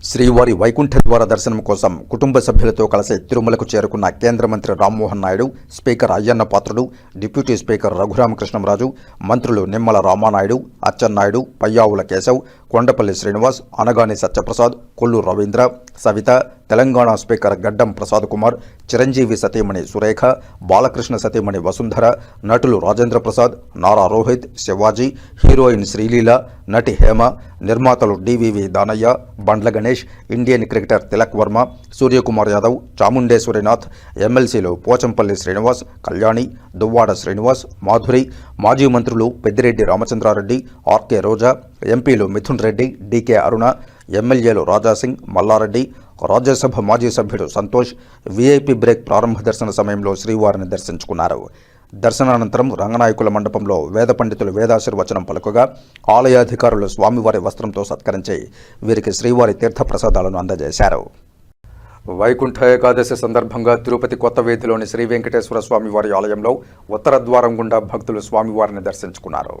శ్రీవారి వైకుంఠ ద్వార దర్శనం కోసం కుటుంబ సభ్యులతో కలిసి తిరుమలకు చేరుకున్న కేంద్ర మంత్రి Rammohan Naidu, speaker Ayyanna Patrudu, deputy speaker Raghurama Krishnam Raju, మంత్రులు నిమ్మల రామానాయుడు, అచ్చెన్నాయుడు, పయ్యావుల కేశవ్, కొండపల్లి శ్రీనివాస్, అనగాని సత్యప్రసాద్, కొల్లు రవీంద్ర, సవిత, తెలంగాణ స్పీకర్ గడ్డం ప్రసాద్ కుమార్, చిరంజీవి సతీమణి సురేఖ, బాలకృష్ణ సతీమణి వసుంధర, నటులు రాజేంద్ర ప్రసాద్, నారా రోహిత్, శివాజీ, హీరోయిన్ శ్రీలీల, నటి హేమ, నిర్మాతలు DVV Danayya, Bandla Ganesh, Indian cricketer Tilak Varma, Suryakumar Yadav, Chamundeswarinath, ఎమ్మెల్సీలు పోచంపల్లి శ్రీనివాస్, కళ్యాణి, దువ్వాడ శ్రీనివాస్, మాధురి, మాజీ మంత్రులు పెద్దిరెడ్డి రామచంద్రారెడ్డి, ఆర్కే రోజా, ఎంపీలు మిథున్ రెడ్డి, డీకే అరుణ, ఎమ్మెల్యేలు రాజాసింగ్, మల్లారెడ్డి, రాజ్యసభ మాజీ సభ్యుడు సంతోష్ వీఐపీ బ్రేక్ ప్రారంభ దర్శన సమయంలో శ్రీవారిని దర్శించుకున్నారు. దర్శనానంతరం రంగనాయకుల మండపంలో వేద పండితులు వేదాశీర్వచనం పలుకుగా ఆలయాధికారులు స్వామివారి వస్త్రంతో సత్కరించి వీరికి శ్రీవారి తీర్థప్రసాదాలను అందజేశారు. వైకుంఠ ఏకాదశి సందర్భంగా తిరుపతి కొత్త వీధిలోని శ్రీ వెంకటేశ్వర స్వామివారి ఆలయంలో ఉత్తర ద్వారం గుండా భక్తులు స్వామివారిని దర్శించుకున్నారు.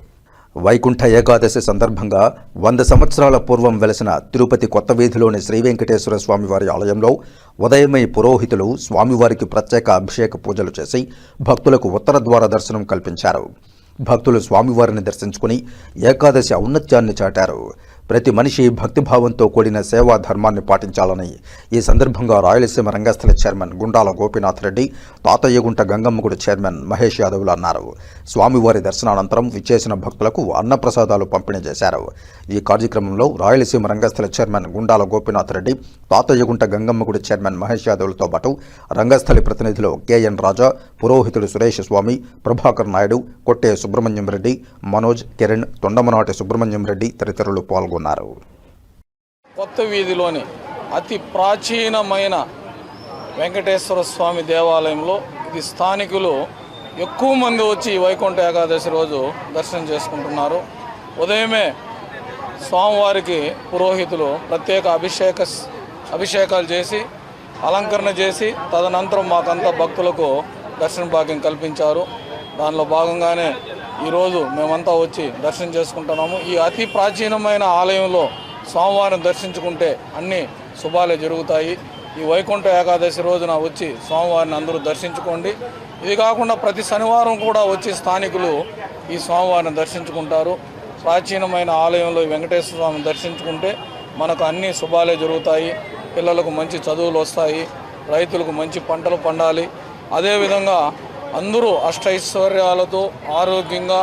వైకుంఠ ఏకాదశి సందర్భంగా 100 సంవత్సరాల పూర్వం వెలసిన తిరుపతి కొత్త వీధిలోని శ్రీ వెంకటేశ్వర స్వామివారి ఆలయంలో ఉదయమై పురోహితులు స్వామివారికి ప్రత్యేక అభిషేక పూజలు చేసి భక్తులకు ఉత్తర ద్వార దర్శనం కల్పించారు. భక్తులు స్వామివారిని దర్శించుకుని ఏకాదశి ఔన్నత్యాన్ని చాటారు. ప్రతి మనిషి భక్తిభావంతో కూడిన సేవా ధర్మాన్ని పాటించాలని ఈ సందర్భంగా రాయలసీమ రంగస్థల చైర్మన్ గుండాల గోపీనాథ్ రెడ్డి, తాతయ్యగుంట గంగమ్మగుడి చైర్మన్ మహేష్ యాదవ్లు అన్నారు. స్వామివారి దర్శనానంతరం విచ్చేసిన భక్తులకు అన్నప్రసాదాలు పంపిణీ చేశారు. ఈ కార్యక్రమంలో రాయలసీమ రంగస్థల చైర్మన్ గుండాల గోపీనాథ్ రెడ్డి, తాతయ్యగుంట గంగమ్మగుడి చైర్మన్ మహేష్ యాదవ్లతో పాటు రంగస్థలి ప్రతినిధులు కెఎన్ రాజా, పురోహితుడు సురేష్ స్వామి, ప్రభాకర్ నాయుడు, కొట్టే సుబ్రహ్మణ్యం రెడ్డి, మనోజ్, కిరణ్, తొండమనాటి సుబ్రహ్మణ్యం రెడ్డి తదితరులు పాల్గొన్నారు. కొత్త వీధిలోని అతి ప్రాచీనమైన వెంకటేశ్వర స్వామి దేవాలయంలో ఇది స్థానికులు ఎక్కువ మంది వచ్చి వైకుంఠ ఏకాదశి రోజు దర్శనం చేసుకుంటున్నారు. ఉదయమే స్వామివారికి పురోహితులు ప్రత్యేక అభిషేకాలు చేసి అలంకరణ చేసి తదనంతరం మాకంతా భక్తులకు దర్శన భాగ్యం కల్పించారు. దానిలో భాగంగానే ఈరోజు మేమంతా వచ్చి దర్శనం చేసుకుంటున్నాము. ఈ అతి ప్రాచీనమైన ఆలయంలో స్వామివారిని దర్శించుకుంటే అన్ని శుభాలే జరుగుతాయి. ఈ వైకుంఠ ఏకాదశి రోజున వచ్చి స్వామివారిని అందరూ దర్శించుకోండి. ఇది కాకుండా ప్రతి శనివారం కూడా వచ్చి స్థానికులు ఈ స్వామివారిని దర్శించుకుంటారు. ప్రాచీనమైన ఆలయంలో వెంకటేశ్వర స్వామిని దర్శించుకుంటే మనకు అన్ని శుభాలే జరుగుతాయి. పిల్లలకు మంచి చదువులు వస్తాయి, రైతులకు మంచి పంటలు పండాలి. అదేవిధంగా అందరూ అష్టైశ్వర్యాలతో ఆరోగ్యంగా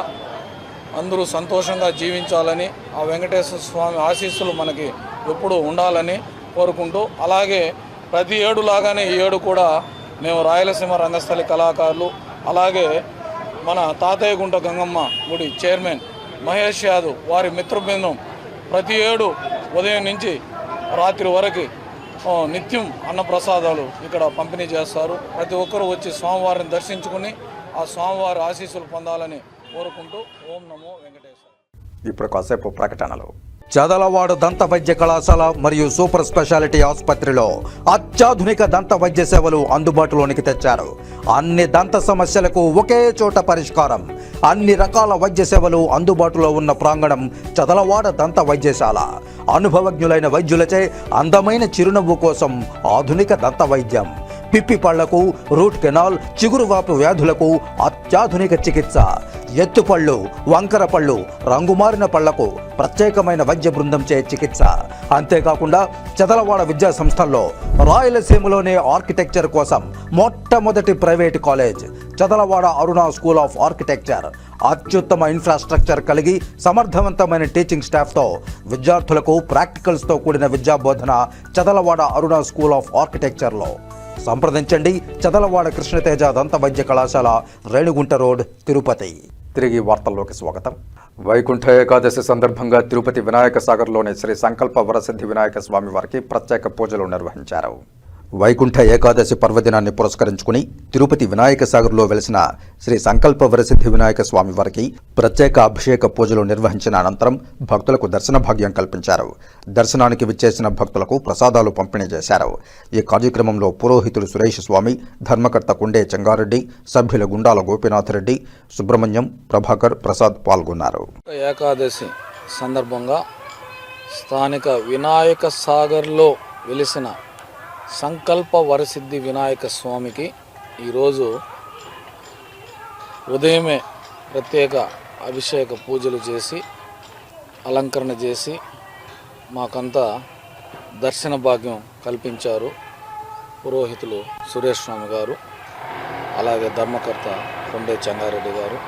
అందరూ సంతోషంగా జీవించాలని, ఆ వెంకటేశ్వర స్వామి ఆశీస్సులు మనకి ఎప్పుడూ ఉండాలని కోరుకుంటూ, అలాగే ప్రతి ఏడు లాగానే ఈ ఏడు కూడా మేము రాయలసీమ రంగస్థలి కళాకారులు, అలాగే మన తాతయ్యగుంట గంగమ్మ గుడి చైర్మన్ మహేష్ యాదవ్ వారి మిత్రబృందం ప్రతి ఏడు ఉదయం నుంచి రాత్రి వరకు నిత్యం అన్నప్రసాదాలు ఇక్కడ పంపిణీ చేస్తారు. ప్రతి ఒక్కరూ వచ్చి స్వామివారిని దర్శించుకుని ఆ స్వామివారి ఆశీస్సులు పొందాలని కోరుకుంటూ ఓం నమో వెంకటేశ్వర. ఇప్పుడు కాసేపు ప్రకటనలు. చదలవాడ దంత వైద్య కళాశాల మరియు సూపర్ స్పెషాలిటీ ఆసుపత్రిలో అత్యాధునిక దంత వైద్య సేవలు అందుబాటులోనికి తెచ్చారు. అన్ని దంత సమస్యలకు ఒకే చోట పరిష్కారం. అన్ని రకాల వైద్య సేవలు అందుబాటులో ఉన్న ప్రాంగణం చదలవాడ దంత వైద్యశాల. అనుభవజ్ఞులైన వైద్యులచే అందమైన చిరునవ్వు కోసం ఆధునిక దంత వైద్యం. పిప్పి పళ్లకు, రూట్ కెనాల్, చిగురువాపు వ్యాధులకు అత్యాధునిక చికిత్స. ఎత్తుపళ్ళు, వంకర పళ్ళు, రంగుమారిన పళ్లకు ప్రత్యేకమైన వైద్య బృందంచే చికిత్స. అంతేకాకుండా చదలవాడ విద్యా సంస్థల్లో రాయలసీమలోనే ఆర్కిటెక్చర్ కోసం మొట్టమొదటి private college Chadalavada Aruna school of architecture. అత్యుత్తమ ఇన్ఫ్రాస్ట్రక్చర్ కలిగి సమర్థవంతమైన టీచింగ్ స్టాఫ్తో విద్యార్థులకు ప్రాక్టికల్స్తో కూడిన విద్యాబోధన చదలవాడ అరుణ స్కూల్ ఆఫ్ ఆర్కిటెక్చర్లో. సంప్రదించండి. చదలవాడ కృష్ణతేజ దంత వైద్య కళాశాల, రేణిగుంట రోడ్, తిరుపతి. తిరిగి వార్తల్లోకి స్వాగతం. వైకుంఠ ఏకాదశి సందర్భంగా తిరుపతి వినాయక సాగర్లోని శ్రీ సంకల్ప వరసిద్ధి వినాయక స్వామి వారికి ప్రత్యేక పూజలు నిర్వహించారు. వైకుంఠ ఏకాదశి పర్వదినాన్ని పురస్కరించుకుని తిరుపతి వినాయక సాగర్లో వెలిసిన శ్రీ సంకల్ప వరసిద్ధి వినాయక స్వామి వారికి ప్రత్యేక అభిషేక పూజలు నిర్వహించిన అనంతరం భక్తులకు దర్శన భాగ్యం కల్పించారు. దర్శనానికి విచ్చేసిన భక్తులకు ప్రసాదాలు పంపిణీ చేశారు. ఈ కార్యక్రమంలో పురోహితుడు సురేష్ స్వామి, ధర్మకర్త కుండే చెంగారెడ్డి, సభ్యులు గుండాల గోపీనాథ్ రెడ్డి, సుబ్రహ్మణ్యం, ప్రభాకర్, ప్రసాద్ పాల్గొన్నారు. ఏకాదశి సందర్భంగా స్థానిక వినాయక సాగర్లో వెలిసిన సంకల్ప వరసిద్ధి వినాయక స్వామికి ఈరోజు ఉదయమే ప్రత్యేక అభిషేక పూజలు చేసి అలంకరణ చేసి మాకంతా దర్శన భాగ్యం కల్పించారు పురోహితులు సురేష్ స్వామి గారు, అలాగే ధర్మకర్త కొండే చెంగారెడ్డి గారు.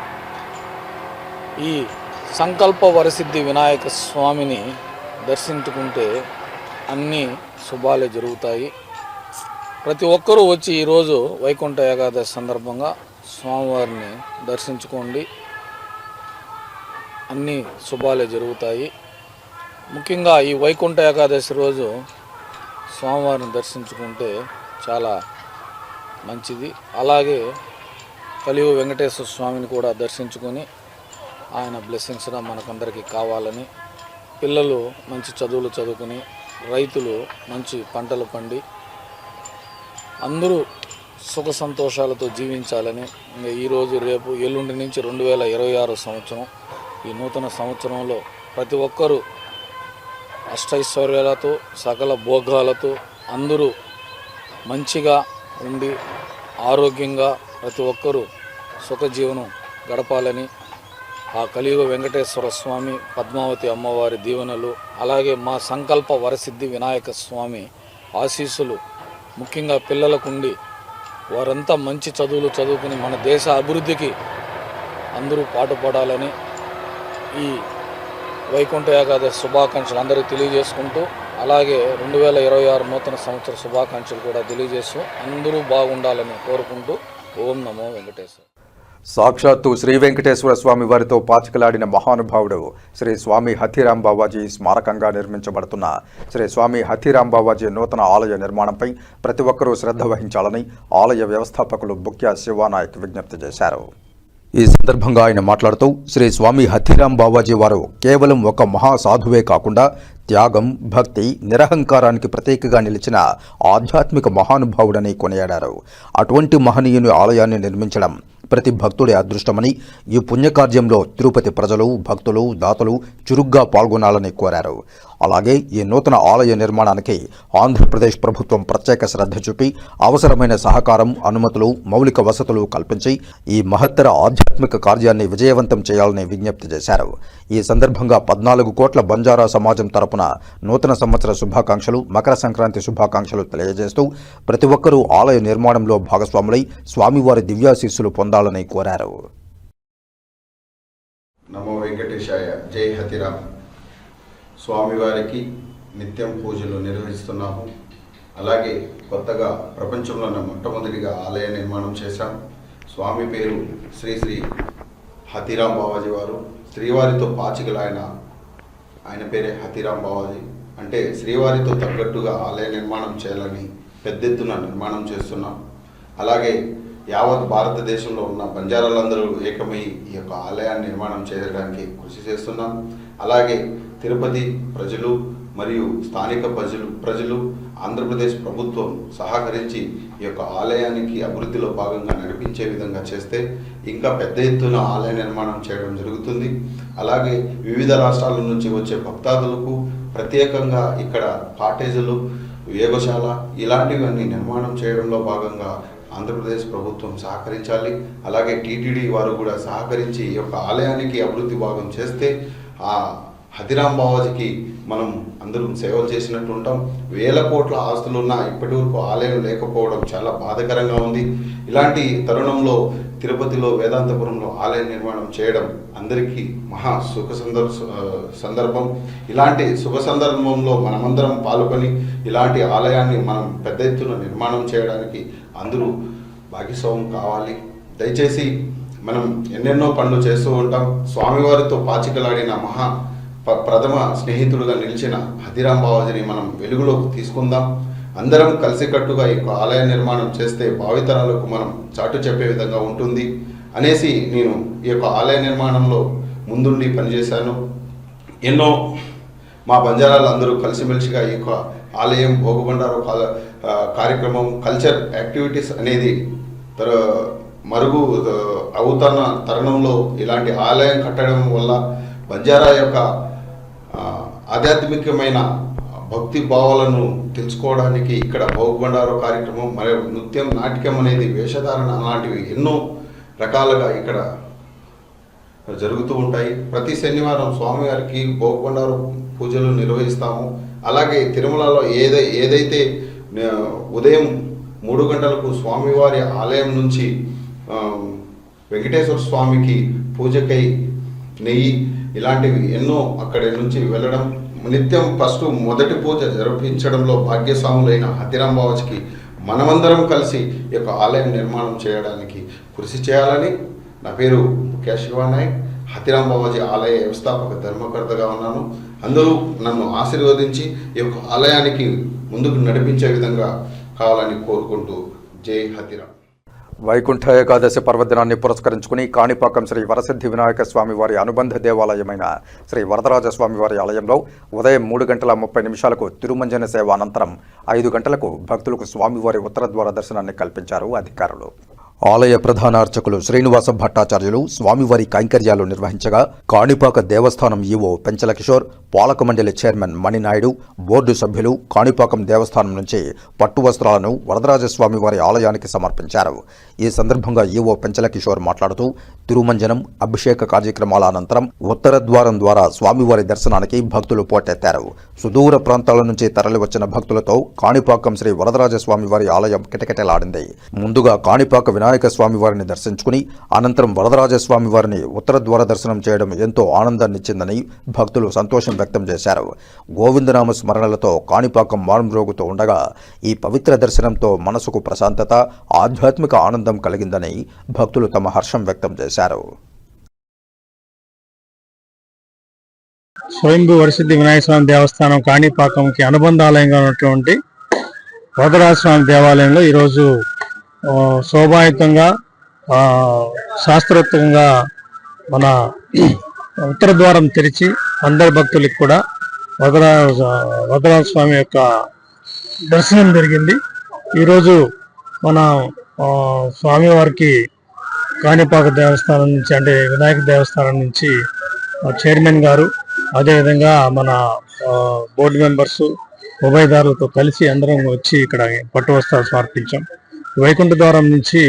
ఈ సంకల్ప వరసిద్ధి వినాయక స్వామిని దర్శించుకుంటే అన్ని శుభాలే జరుగుతాయి. ప్రతి ఒక్కరూ వచ్చి ఈరోజు వైకుంఠ ఏకాదశి సందర్భంగా స్వామివారిని దర్శించుకోండి, అన్ని శుభాలే జరుగుతాయి. ముఖ్యంగా ఈ వైకుంఠ ఏకాదశి రోజు స్వామివారిని దర్శించుకుంటే చాలా మంచిది. అలాగే కలియుగ వెంకటేశ్వర స్వామిని కూడా దర్శించుకొని ఆయన బ్లెస్సింగ్స్ మనకందరికీ కావాలని, పిల్లలు మంచి చదువులు చదువుకుని, రైతులు మంచి పంటలు పండి అందరూ సుఖ సంతోషాలతో జీవించాలని, ఈరోజు రేపు ఎల్లుండి నుంచి 2026 సంవత్సరం, ఈ నూతన సంవత్సరంలో ప్రతి ఒక్కరూ అష్టైశ్వర్యాలతో సకల భోగాలతో అందరూ మంచిగా ఉండి ఆరోగ్యంగా ప్రతి ఒక్కరూ సుఖజీవనం గడపాలని ఆ కలియుగ వెంకటేశ్వర స్వామి, పద్మావతి అమ్మవారి దీవెనలు, అలాగే మా సంకల్ప వరసిద్ధి వినాయక స్వామి ఆశీస్సులు ముఖ్యంగా పిల్లలకుండి వారంతా మంచి చదువులు చదువుకుని మన దేశ అభివృద్ధికి అందరూ పాటుపడాలని ఈ వైకుంఠ ఏకాదశి శుభాకాంక్షలు అందరికీ తెలియజేసుకుంటూ, అలాగే 2026 నూతన సంవత్సర శుభాకాంక్షలు కూడా తెలియజేస్తూ అందరూ బాగుండాలని కోరుకుంటూ ఓం నమో వెంకటేశ్వర. సాక్షాత్తు శ్రీ వెంకటేశ్వర స్వామి వారితో పాచికలాడిన మహానుభావుడు శ్రీ స్వామి హథీరాం బావాజీ స్మారకంగా నిర్మించబడుతున్న శ్రీ స్వామి హథీరాం బావాజీ నూతన ఆలయ నిర్మాణంపై ప్రతి ఒక్కరూ శ్రద్ధ వహించాలని ఆలయ వ్యవస్థాపకులు బుక్యా శివానాయక్ విజ్ఞప్తి చేశారు. ఈ సందర్భంగా ఆయన మాట్లాడుతూ శ్రీ స్వామి హథీరాం బావాజీ వారు కేవలం ఒక మహాసాధువే కాకుండా త్యాగం, భక్తి, నిరహంకారానికి ప్రతీకగా నిలిచిన ఆధ్యాత్మిక మహానుభావుడని కొనియాడారు. అటువంటి మహనీయుని ఆలయాన్ని నిర్మించడం ప్రతి భక్తుడి అదృష్టమని, ఈ పుణ్యకార్యంలో తిరుపతి ప్రజలు, భక్తులు, దాతలు చురుగ్గా పాల్గొనాలని కోరారు. అలాగే ఈ నూతన ఆలయ నిర్మాణానికి ఆంధ్రప్రదేశ్ ప్రభుత్వం ప్రత్యేక శ్రద్ధ చూపి అవసరమైన సహకారం, అనుమతులు, మౌలిక వసతులు కల్పించి ఈ మహత్తర ఆధ్యాత్మిక కార్యాన్ని విజయవంతం చేయాలని విజ్ఞప్తి చేశారు. ఈ సందర్భంగా 14 కోట్ల బంజారా సమాజం తరపున నూతన సంవత్సర శుభాకాంక్షలు, మకర సంక్రాంతి శుభాకాంక్షలు తెలియజేస్తూ ప్రతి ఒక్కరూ ఆలయ నిర్మాణంలో భాగస్వాములై స్వామివారి దివ్యాశీస్సులు పొందాలని కోరారు. నమో వెంకటేశాయ. జై హతిరామ్. స్వామివారికి నిత్యం పూజలు నిర్వహిస్తున్నాము. అలాగే కొత్తగా ప్రపంచంలోనే మొట్టమొదటిగా ఆలయ నిర్మాణం చేశాం. స్వామి పేరు శ్రీ శ్రీ హతిరామ్ బావాజీ వారు. శ్రీవారితో పాచికలు ఆయన పేరే హతిరామ్ బావాజీ. అంటే శ్రీవారితో తగ్గట్టుగా ఆలయ నిర్మాణం చేయాలని పెద్ద ఎత్తున నిర్మాణం చేస్తున్నాం. అలాగే యావత్ భారతదేశంలో ఉన్న బంజారాలందరూ ఏకమై ఈ యొక్క ఆలయాన్ని నిర్మాణం చేయడానికి కృషి చేస్తున్నాం. అలాగే తిరుపతి ప్రజలు మరియు స్థానిక ప్రజలు ఆంధ్రప్రదేశ్ ప్రభుత్వం సహకరించి ఈ యొక్క ఆలయానికి అభివృద్ధిలో భాగంగా నడిపించే విధంగా చేస్తే ఇంకా పెద్ద ఎత్తున ఆలయ నిర్మాణం చేయడం జరుగుతుంది. అలాగే వివిధ రాష్ట్రాల నుంచి వచ్చే భక్తాదులకు ప్రత్యేకంగా ఇక్కడ కాటేజీలు, యోగశాల ఇలాంటివన్నీ నిర్మాణం చేయడంలో భాగంగా ఆంధ్రప్రదేశ్ ప్రభుత్వం సహకరించాలి. అలాగే టీటీడీ వారు కూడా సహకరించి ఈ యొక్క ఆలయానికి అభివృద్ధి భాగం చేస్తే ఆ హతిరామ్ బావాజీకి మనం అందరూ సేవలు చేసినట్టు ఉంటాం. వేల కోట్ల ఆస్తులున్నా ఇప్పటి వరకు ఆలయం లేకపోవడం చాలా బాధాకరంగా ఉంది. ఇలాంటి తరుణంలో తిరుపతిలో వేదాంతపురంలో ఆలయ నిర్మాణం చేయడం అందరికీ మహా సందర్భం. ఇలాంటి శుభ సందర్భంలో మనమందరం పాల్గొని ఇలాంటి ఆలయాన్ని మనం పెద్ద ఎత్తున నిర్మాణం చేయడానికి అందరూ భాగస్వామ్యం కావాలి. దయచేసి మనం ఎన్నెన్నో పనులు చేస్తూ ఉంటాం. స్వామివారితో పాచికలాడిన ప్రథమ స్నేహితుడుగా నిలిచిన హతిరామ్ బావాజీని మనం వెలుగులోకి తీసుకుందాం. అందరం కలిసికట్టుగా ఈ ఆలయ నిర్మాణం చేస్తే భావితరాలకు మనం చాటు చెప్పే విధంగా ఉంటుంది అనేసి నేను ఈ యొక్క ఆలయ నిర్మాణంలో ముందుండి పనిచేశాను. ఎన్నో మా బంజారాలు అందరూ కలిసిమెలిసిగా ఈ యొక్క ఆలయం భోగబండారు కార్యక్రమం, కల్చర్ యాక్టివిటీస్ అనేది మరుగు అవుతున్న తరుణంలో ఇలాంటి ఆలయం కట్టడం వల్ల బంజారా యొక్క ఆధ్యాత్మికమైన భక్తి భావాలను తెలుసుకోవడానికి ఇక్కడ భోగబండారు కార్యక్రమం మరియు నృత్యం, నాట్యం అనేది, వేషధారణ అలాంటివి ఎన్నో రకాలుగా ఇక్కడ జరుగుతూ ఉంటాయి. ప్రతి శనివారం స్వామివారికి భోగబండారు పూజలు నిర్వహిస్తాము. అలాగే తిరుమలలో ఏదైతే ఉదయం 3 గంటలకు స్వామివారి ఆలయం నుంచి వెంకటేశ్వర స్వామికి పూజకై నెయ్యి ఇలాంటివి ఎన్నో అక్కడి నుంచి వెళ్ళడం, నిత్యం మొదటి పూజ జరిపించడంలో భాగ్యస్వాములైన హతిరామ్ బావాజీకి మనమందరం కలిసి ఈ యొక్క ఆలయం నిర్మాణం చేయడానికి కృషి చేయాలని. నా పేరు ముఖ్య శివానాయక్, హతిరామ్ బావాజీ ఆలయ వ్యవస్థాపక ధర్మకర్తగా ఉన్నాను. అందరూ నన్ను ఆశీర్వదించి ఈ యొక్క ఆలయానికి ముందుకు నడిపించే విధంగా కావాలని కోరుకుంటూ జై హతిరామ్. వైకుంఠ ఏకాదశి పర్వదినాన్ని పురస్కరించుకుని కాణిపాకం శ్రీ వరసిద్ధి వినాయక స్వామి వారి అనుబంధ దేవాలయమైన శ్రీ వరదరాజ స్వామివారి ఆలయంలో ఉదయం 3:30 తిరుమంజన సేవ అనంతరం 5 గంటలకు భక్తులకు స్వామివారి ఉత్తర ద్వార దర్శనాన్ని కల్పించారు అధికారులు. ఆలయ ప్రధాన అర్చకులు శ్రీనివాస భట్టాచార్యులు స్వామివారి కైంకర్యాలు నిర్వహించగా కాణిపాక దేవస్థానం ఈవో పెంచల కిషోర్, పాలక మండలి చైర్మన్ మణినాయుడు, బోర్డు సభ్యులు కాణిపాకం దేవస్థానం నుంచి పట్టు వస్త్రాలను వరదరాజస్వామివారి ఆలయానికి సమర్పించారు. ఈ సందర్భంగా ఈవో పెంచల కిషోర్ మాట్లాడుతూ తిరుమంజనం, అభిషేక కార్యక్రమాల అనంతరం ఉత్తర ద్వారం ద్వారా స్వామివారి దర్శనానికి భక్తులు పోటెత్తారు. సుదూర ప్రాంతాల నుంచి తరలివచ్చిన భక్తులతో కాణిపాకం శ్రీ వరదరాజస్వామివారి ఆలయం కిటకిటలాడింది. ముందుగా కాణిపాక వినాయక స్వామివారిని దర్శించుకుని అనంతరం వరదరాజస్వామివారిని ఉత్తర ద్వార దర్శనం చేయడం ఎంతో ఆనందాన్నిచ్చిందని భక్తులు సంతోషం వ్యక్తం చేశారు. గోవిందనామ స్మరణలతో కాణిపాకం మారుమ్రోగుతూ ఉండగా ఈ పవిత్ర దర్శనంతో మనసుకు ప్రశాంతత, ఆధ్యాత్మిక ఆనందం కలిగిందని భక్తులు తమ హర్షం వ్యక్తం చేశారు. స్వయంభూ వరసిద్ధి వినాయక స్వామి దేవస్థానం కాణిపాకంకి అనుబంధాలయంగా ఉన్నటువంటి వరదరాజ స్వామి దేవాలయంలో ఈరోజు శోభాయుతంగా శాస్త్రోక్తంగా మన ఉత్తర ద్వారం తెరిచి అందరి భక్తులకు కూడా వరదరాజ స్వామి యొక్క దర్శనం జరిగింది. ఈరోజు మన స్వామివారికి కాణిపాక దేవస్థానం నుంచి అంటే వినాయక దేవస్థానం నుంచి చైర్మన్ గారు అదేవిధంగా మన బోర్డు మెంబర్స్ ఉభయదారులతో కలిసి అందరం వచ్చి ఇక్కడ పట్టు వస్త్రాలు సమర్పించాం. వైకుంఠ ద్వారం నుంచి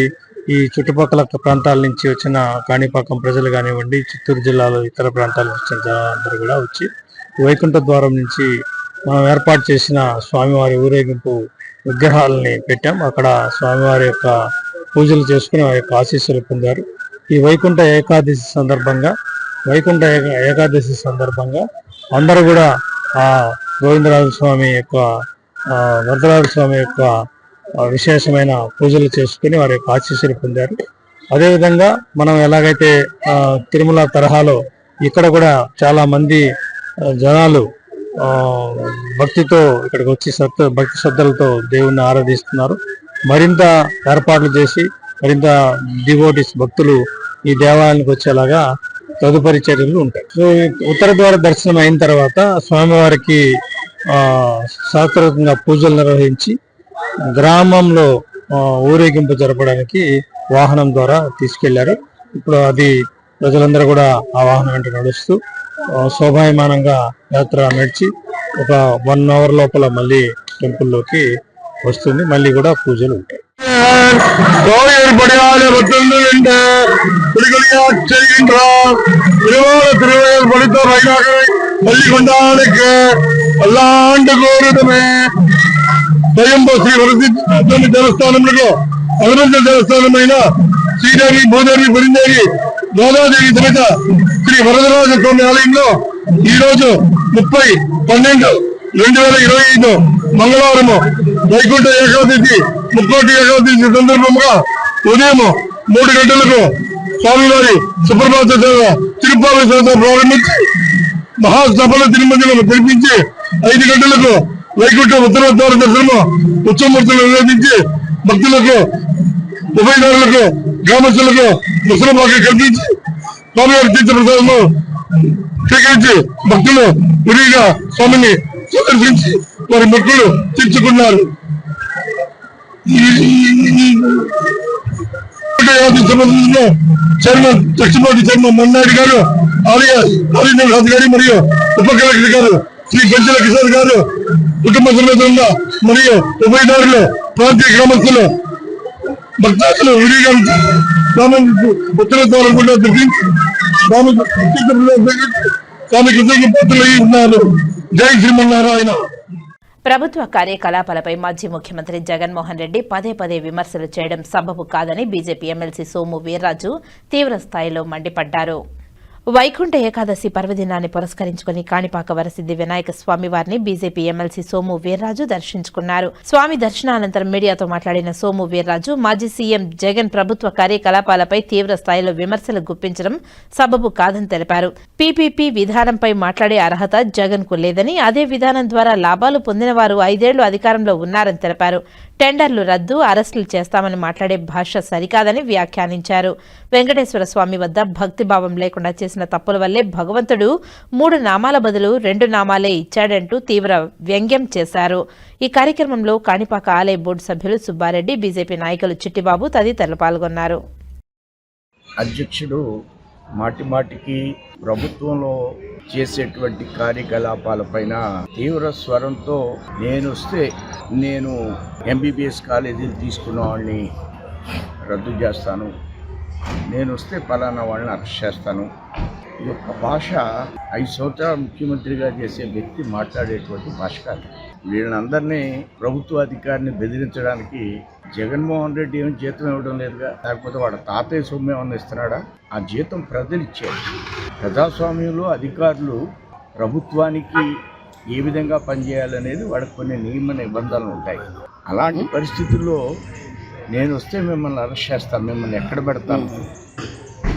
ఈ చుట్టుపక్కల ప్రాంతాల నుంచి వచ్చిన కాణిపాకం ప్రజలు కానివ్వండి, చిత్తూరు జిల్లాలో ఇతర ప్రాంతాల నుంచి వచ్చిన జనాలందరూ కూడా వచ్చి వైకుంఠ ద్వారం నుంచి మనం ఏర్పాటు చేసిన స్వామివారి ఊరేగింపు విగ్రహాలని పెట్టాం. అక్కడ స్వామివారి యొక్క పూజలు చేసుకుని వారి యొక్క ఆశీస్సులు పొందారు. ఈ వైకుంఠ ఏకాదశి సందర్భంగా అందరూ కూడా ఆ గోవిందరాజ స్వామి యొక్క వరదరాజ స్వామి యొక్క విశేషమైన పూజలు చేసుకుని వారి యొక్క ఆశీస్సులు పొందారు. అదేవిధంగా మనం ఎలాగైతే తిరుమల తరహాలో ఇక్కడ కూడా చాలా మంది జనాలు భక్తితో ఇక్కడికి వచ్చి భక్తి శ్రద్ధలతో దేవుణ్ణి ఆరాధిస్తున్నారు. మరింత ఏర్పాట్లు చేసి మరింత డివోటీస్ భక్తులు ఈ దేవాలయానికి వచ్చేలాగా తదుపరి చర్యలు ఉంటాయి. సో ఉత్తర ద్వార దర్శనం అయిన తర్వాత స్వామివారికి శాస్త్రోక్తంగా పూజలు నిర్వహించి గ్రామంలో ఊరేగింపు జరపడానికి వాహనం ద్వారా తీసుకెళ్లారు. ఇప్పుడు అది ప్రజలందరూ కూడా ఆ వాహనం వెంట నడుస్తూ శోభాయమానంగా యాత్ర నడిచి ఒక 1 అవర్ లోపల మళ్ళీ టెంపుల్లోకి వస్తుంది. మళ్ళీ కూడా పూజలు ఉంటాయి. స్వయంభూ శ్రీ వరసిద్ధి దేవస్థానంలో అభివృద్ధి దేవస్థానమైన శ్రీదేవి భూదేవి బృందేవి గోదాదేవి సమేత శ్రీ వరదరాజ స్వామి ఆలయంలో ఈ రోజు 30/12/2025 మంగళవారము వైకుంఠ ఏకాదశి ముక్కోటి ఏకాదశి సందర్భంగా ఉదయం 3 గంటలకు స్వామివారి సుప్రభాత సేవ తిరుపాలి సేవ ప్రారంభించి మహాసభల తిరుమంజలను పిలిపించి 5 గంటలకు వైకుంఠ ఉత్తర ద్వార దర్శనము ఉత్సవమూర్తులు నిర్వహించి భక్తులకు ఉభయదారులకు గ్రామస్తులకు ముసలమాక కల్పించి స్వామివారి తీర్థ ప్రసాదము స్వీకరించి భక్తులు విరిగా స్వామిని సందర్శించి వారి మొక్కులు తీర్చుకున్నారు. చైర్మన్ దక్షిణపాటి చైర్మన్ మన్నాయుడు గారు, ఆర్యనాథ్ గారి మరియు ఉప కలెక్టర్ గారు శ్రీ గంజల కిషోర్ గారు, కుటుంబ సమేతంగా మరియు ఉభయదారులు ప్రాంతీయ గ్రామస్తులు భక్తాదులు విడిగా ఉత్తర ద్వారం కూడా దర్శించి స్వామి కృతజ్ఞతలు ఉన్నారు. జై శ్రీమన్నారాయణ. ప్రభుత్వ కార్యకలాపాలపై మాజీ ముఖ్యమంత్రి జగన్మోహన్ రెడ్డి పదే విమర్శలు చేయడం సబబు కాదని బీజేపీ ఎమ్మెల్సీ సోము వీర్రాజు తీవ్ర స్థాయిలో మండిపడ్డారు. వైకుంఠ ఏకాదశి పర్వదినాన్ని పురస్కరించుకుని కాణిపాక వరసిద్ధి వినాయక స్వామి వారిని బీజేపీ ఎమ్మెల్సీ సోము వీర్రాజు దర్శించుకున్నారు. స్వామి దర్శనానంతరం మీడియాతో మాట్లాడిన సోము వీర్రాజు మాజీ సీఎం జగన్ ప్రభుత్వ కార్యకలాపాలపై తీవ్ర స్థాయిలో విమర్శలు గుప్పించడం సబబు కాదని తెలిపారు. పీపీపీ విధానంపై మాట్లాడే అర్హత జగన్ కు లేదని, అదే విధానం ద్వారా లాభాలు పొందిన వారు 5 ఏళ్లు అధికారంలో ఉన్నారని తెలిపారు. టెండర్లు రద్దు, అరెస్టులు చేస్తామని మాట్లాడే భాష సరికాదని వ్యాఖ్యానించారు. వెంకటేశ్వర స్వామి వద్ద భక్తిభావం లేకుండా చేసిన తప్పుల వల్లే భగవంతుడు 3 నామాల బదులు 2 నామాలే ఇచ్చాడంటూ తీవ్ర వ్యంగ్యం చేశారు. ఈ కార్యక్రమంలో కాణిపాక ఆలయ బోర్డు సభ్యులు సుబ్బారెడ్డి, బీజేపీ నాయకులు చిట్టిబాబు తదితరులు పాల్గొన్నారు. అధ్యక్షుడు మాటిమాటికి ప్రభుత్వంలో చేసేటువంటి కార్యకలాపాలపైన తీవ్ర స్వరంతో నేను ఎంబీబీఎస్ కాలేజీలు తీసుకున్న వాళ్ళని రద్దు చేస్తాను, నేను వస్తే పలానా వాళ్ళని అరెస్ట్ చేస్తాను, ఈ యొక్క భాష 5 సంవత్సరాలు ముఖ్యమంత్రిగా చేసే వ్యక్తి మాట్లాడేటువంటి భాష కాదు. వీళ్ళందరినీ ప్రభుత్వ అధికారిని బెదిరించడానికి జగన్మోహన్ రెడ్డి ఏమి జీతం ఇవ్వడం లేదుగా, లేకపోతే వాడు తాతయ్య సొమ్ము ఏమన్నా ఇస్తున్నాడా? ఆ జీతం ప్రజలు ఇచ్చారు. ప్రజాస్వామ్యంలో అధికారులు ప్రభుత్వానికి ఏ విధంగా పనిచేయాలనేది వాడికి కొన్ని నియమ నిబంధనలు ఉంటాయి. అలాంటి పరిస్థితుల్లో నేను వస్తే మిమ్మల్ని అరెస్ట్ చేస్తాను, మిమ్మల్ని ఎక్కడ పెడతాను,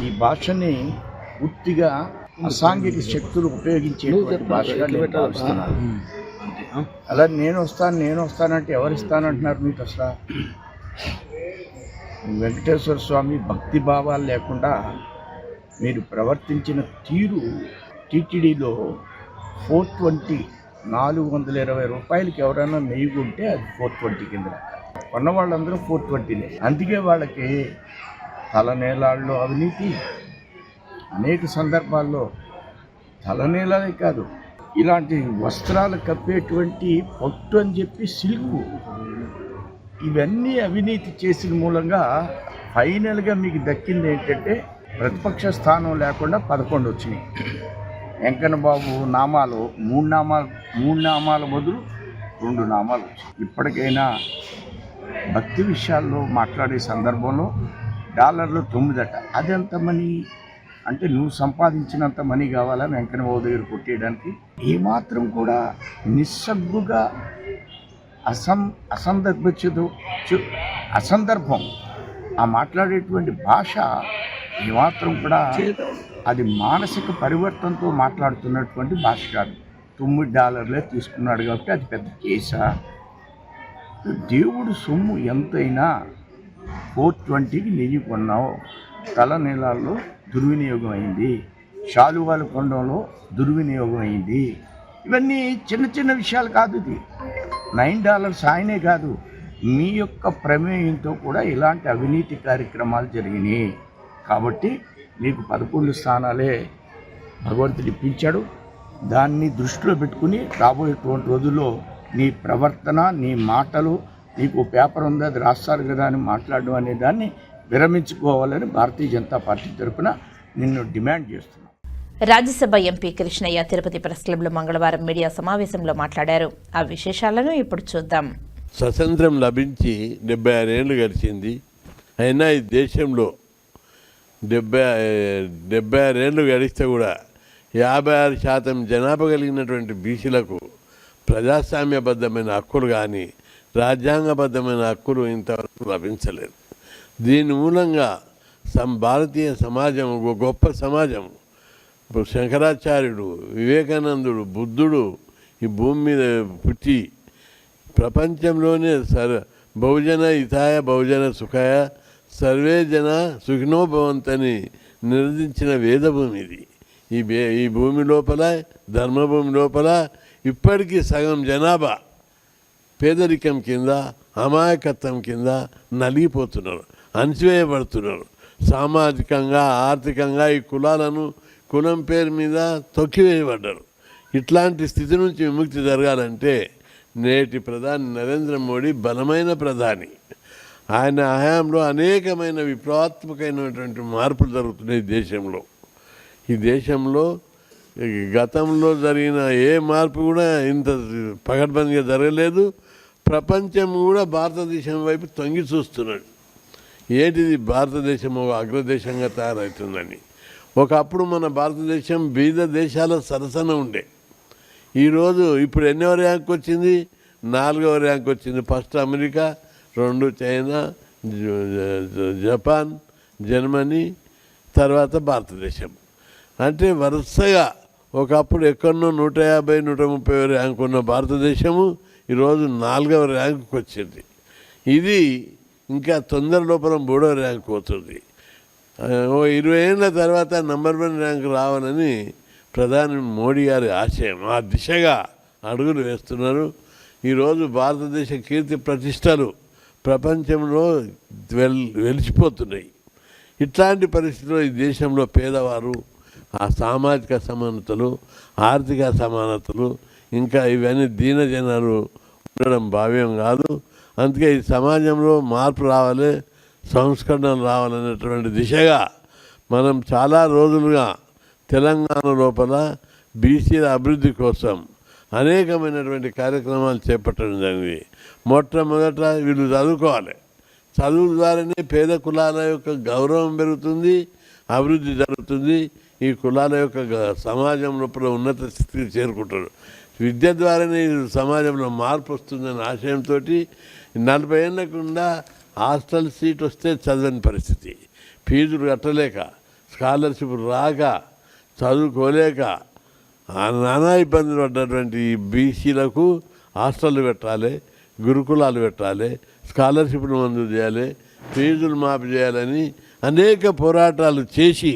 ఈ భాషని పూర్తిగా అసాంఘిక శక్తులు ఉపయోగించేటువంటి భాషగా నేను భావిస్తున్నాను. అలా నేను వస్తానంటే ఎవరిస్తానంటున్నారు మీకు? అసలు వెంకటేశ్వర స్వామి భక్తి భావాలు లేకుండా మీరు ప్రవర్తించిన తీరు టీటీడీలో 420 420 రూపాయలకి ఎవరైనా నెయ్యుకుంటే అది 420 కింద కొన్న వాళ్ళందరూ 420. అందుకే వాళ్ళకి తలనేలాళ్ళు అవినీతి, అనేక సందర్భాల్లో తలనీలే కాదు, ఇలాంటి వస్త్రాలు కప్పేటువంటి పట్టు అని చెప్పి సిల్కు, ఇవన్నీ అవినీతి చేసిన మూలంగా ఫైనల్గా మీకు దక్కింది ఏంటంటే ప్రతిపక్ష స్థానం లేకుండా 11 వచ్చినాయి. వెంకన్న బాబు నామాలు 3 నామాల బదులు 2 నామాలు వచ్చాయి. ఇప్పటికైనా భక్తి విషయాల్లో మాట్లాడే సందర్భంలో డాలర్లు 9 అదెంత మనీ అంటే నువ్వు సంపాదించినంత మనీ కావాలా వెంకన్న బాబు దగ్గర కొట్టేయడానికి? ఏమాత్రం కూడా నిస్సగ్గుగా అసందర్భం ఆ మాట్లాడేటువంటి భాష ఏమాత్రం కూడా అది మానసిక పరివర్తనతో మాట్లాడుతున్నటువంటి భాష కాదు. $9 తీసుకున్నాడు కాబట్టి అది పెద్ద కేసా? దేవుడు సొమ్ము ఎంతైనా 420కి నెయ్యి కొన్నావు, తలనీలాల్లో దుర్వినియోగం అయింది, శాలువాల కొండంలో దుర్వినియోగం అయింది. ఇవన్నీ చిన్న చిన్న విషయాలు కాదు. ఇది $9 ఆయనే కాదు, మీ యొక్క ప్రమేయంతో కూడా ఇలాంటి అవినీతి కార్యక్రమాలు జరిగినాయి. కాబట్టి నీకు 11 స్థానాలే భగవంతుడు ఇప్పించాడు. దాన్ని దృష్టిలో పెట్టుకుని రాబోయేటువంటి రోజుల్లో నీ ప్రవర్తన, నీ మాటలు, నీకు పేపర్ ఉంది అది రాస్తారు కదా అని మాట్లాడడం అనే దాన్ని విరమించుకోవాలని భారతీయ జనతా పార్టీ తరఫున నిన్ను డిమాండ్ చేస్తున్నాను. రాజ్యసభ ఎంపీ కృష్ణయ్య తిరుపతి ప్రెస్ క్లబ్లో మంగళవారం మీడియా సమావేశంలో మాట్లాడారు. ఆ విశేషాలను ఇప్పుడు చూద్దాం. స్వతంత్రం లభించి 76 ఏళ్ళు గడిచింది. అయినా ఈ దేశంలో 76 ఏళ్ళు గడిస్తే కూడా 56% జనాభా కలిగినటువంటి బీసీలకు ప్రజాస్వామ్యబద్ధమైన హక్కులు కానీ రాజ్యాంగబద్ధమైన హక్కులు ఇంతవరకు లభించలేదు. దీని మూలంగా భారతీయ సమాజం ఒక గొప్ప సమాజం. శంకరాచార్యుడు, వివేకానందుడు, బుద్ధుడు ఈ భూమి మీద పుట్టి ప్రపంచంలోనే బహుజన హితాయ బహుజన సుఖాయ సర్వే జన సుఖినో భవంతని నిర్దించిన వేదభూమి ఇది. ఈ భూమి లోపల, ధర్మభూమి లోపల ఇప్పటికీ సగం జనాభా పేదరికం కింద, అమాయకత్వం కింద నలిగిపోతున్నారు, అణచివేయబడుతున్నారు. సామాజికంగా, ఆర్థికంగా ఈ కులం పేరు మీద తొక్కివేయబడ్డారు. ఇట్లాంటి స్థితి నుంచి విముక్తి జరగాలంటే నేటి ప్రధాని నరేంద్ర మోడీ బలమైన ప్రధాని. ఆయన హయాంలో అనేకమైన విప్లవాత్మకమైనటువంటి మార్పులు జరుగుతున్నాయి దేశంలో. ఈ దేశంలో గతంలో జరిగిన ఏ మార్పు కూడా ఇంత పకడ్బందీగా జరగలేదు. ప్రపంచం కూడా భారతదేశం వైపు తొంగి చూస్తున్నాడు. ఏంటిది, భారతదేశం ఒక అగ్రదేశంగా తయారవుతుందని. ఒకప్పుడు మన భారతదేశం బీద దేశాల సరసన ఉండే. ఇప్పుడు ఎన్నో ర్యాంక్ వచ్చింది? 4వ ర్యాంక్ వచ్చింది. First America, 2 China, Japan, Germany, తర్వాత భారతదేశం. అంటే వరుసగా ఒకప్పుడు ఎక్కడో 150, 130 ర్యాంక్ ఉన్న భారతదేశము ఈరోజు 4వ ర్యాంకుకి వచ్చింది. ఇది ఇంకా తొందర లోపల 3వ ర్యాంక్ అవుతుంది. 20 ఏళ్ళ తర్వాత నంబర్ 1 ర్యాంక్ రావాలని ప్రధాని మోడీ గారి ఆశయం. ఆ దిశగా అడుగులు వేస్తున్నారు. ఈరోజు భారతదేశ కీర్తి ప్రతిష్టలు ప్రపంచంలో వెలిసిపోతున్నాయి. ఇట్లాంటి పరిస్థితుల్లో ఈ దేశంలో పేదవారు, ఆ సామాజిక సమానతలు, ఆర్థిక సమానతలు, ఇంకా ఇవన్నీ దీనజనాలు ఉండడం భావ్యం కాదు. అందుకే ఈ సమాజంలో మార్పు రావాలి, సంస్కరణలు రావాలనేటువంటి దిశగా మనం చాలా రోజులుగా తెలంగాణ లోపల బీసీల అభివృద్ధి కోసం అనేకమైనటువంటి కార్యక్రమాలు చేపట్టడం జరిగింది. మొట్టమొదట వీళ్ళు చదువుకోవాలి. చదువు ద్వారానే పేద కులాల యొక్క గౌరవం పెరుగుతుంది, అభివృద్ధి జరుగుతుంది. ఈ కులాల యొక్క సమాజం లోపల ఉన్నత స్థితికి చేరుకుంటారు. విద్య ద్వారానే సమాజంలో మార్పు వస్తుందనే ఆశయంతో 40 ఏళ్ళకుండా హాస్టల్ సీట్ వస్తే చదవని పరిస్థితి, ఫీజులు కట్టలేక, స్కాలర్షిప్ రాక, చదువుకోలేక నానా ఇబ్బందులు పడ్డటువంటి బీసీలకు హాస్టళ్ళు పెట్టాలి, గురుకులాలు పెట్టాలి, స్కాలర్షిప్లు మంజూరు చేయాలి, ఫీజులు మాఫీ చేయాలని అనేక పోరాటాలు చేసి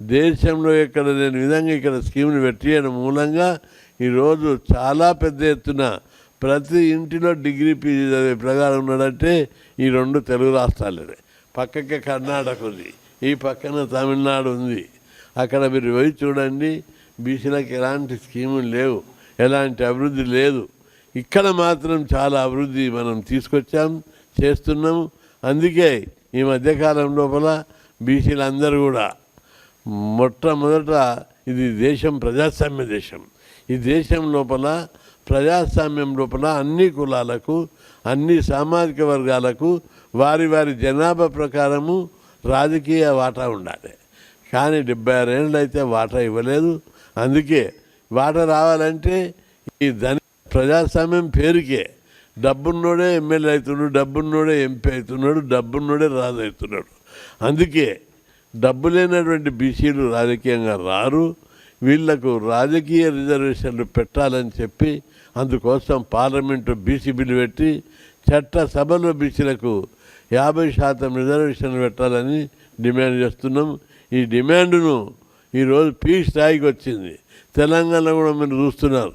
దేశంలో ఎక్కడ లేని విధంగా ఇక్కడ స్కీమ్లు పెట్టేయడం మూలంగా ఈరోజు చాలా పెద్ద ఎత్తున ప్రతి ఇంటిలో డిగ్రీ పీజీ చదివే ప్రకారం ఉన్నాడంటే ఈ 2 తెలుగు రాష్ట్రాలే. పక్కకే కర్ణాటక ఉంది, ఈ పక్కన తమిళనాడు ఉంది. అక్కడ మీరు పోయి చూడండి, బీసీలకు ఎలాంటి స్కీములు లేవు, ఎలాంటి అభివృద్ధి లేదు. ఇక్కడ మాత్రం చాలా అభివృద్ధి మనం తీసుకొచ్చాం, చేస్తున్నాము. అందుకే ఈ మధ్యకాలం లోపల బీసీలందరూ కూడా మొట్టమొదట ఇది దేశం ప్రజాస్వామ్య దేశం. ఈ దేశం లోపల ప్రజాస్వామ్యం లోపల అన్ని కులాలకు, అన్ని సామాజిక వర్గాలకు వారి వారి జనాభా ప్రకారము రాజకీయ వాటా ఉండాలి. కానీ 76 ఏళ్ళు అయితే వాటా ఇవ్వలేదు. అందుకే వాటా రావాలంటే ఈ ప్రజాస్వామ్యం పేరుకే డబ్బున్నోడే ఎమ్మెల్యే అవుతున్నాడు, డబ్బున్నోడే ఎంపీ అవుతున్నాడు, డబ్బున్నోడే రాజు అవుతున్నాడు. అందుకే డబ్బు లేనటువంటి బీసీలు రాజకీయంగా రారు. వీళ్లకు రాజకీయ రిజర్వేషన్లు పెట్టాలని చెప్పి అందుకోసం పార్లమెంటు బీసీ బిల్లు పెట్టి చట్టసభలో బీసీలకు 50% రిజర్వేషన్లు పెట్టాలని డిమాండ్ చేస్తున్నాం. ఈ డిమాండ్ను ఈరోజు పీక్ స్థాయికి వచ్చింది. తెలంగాణ కూడా మీరు చూస్తున్నారు,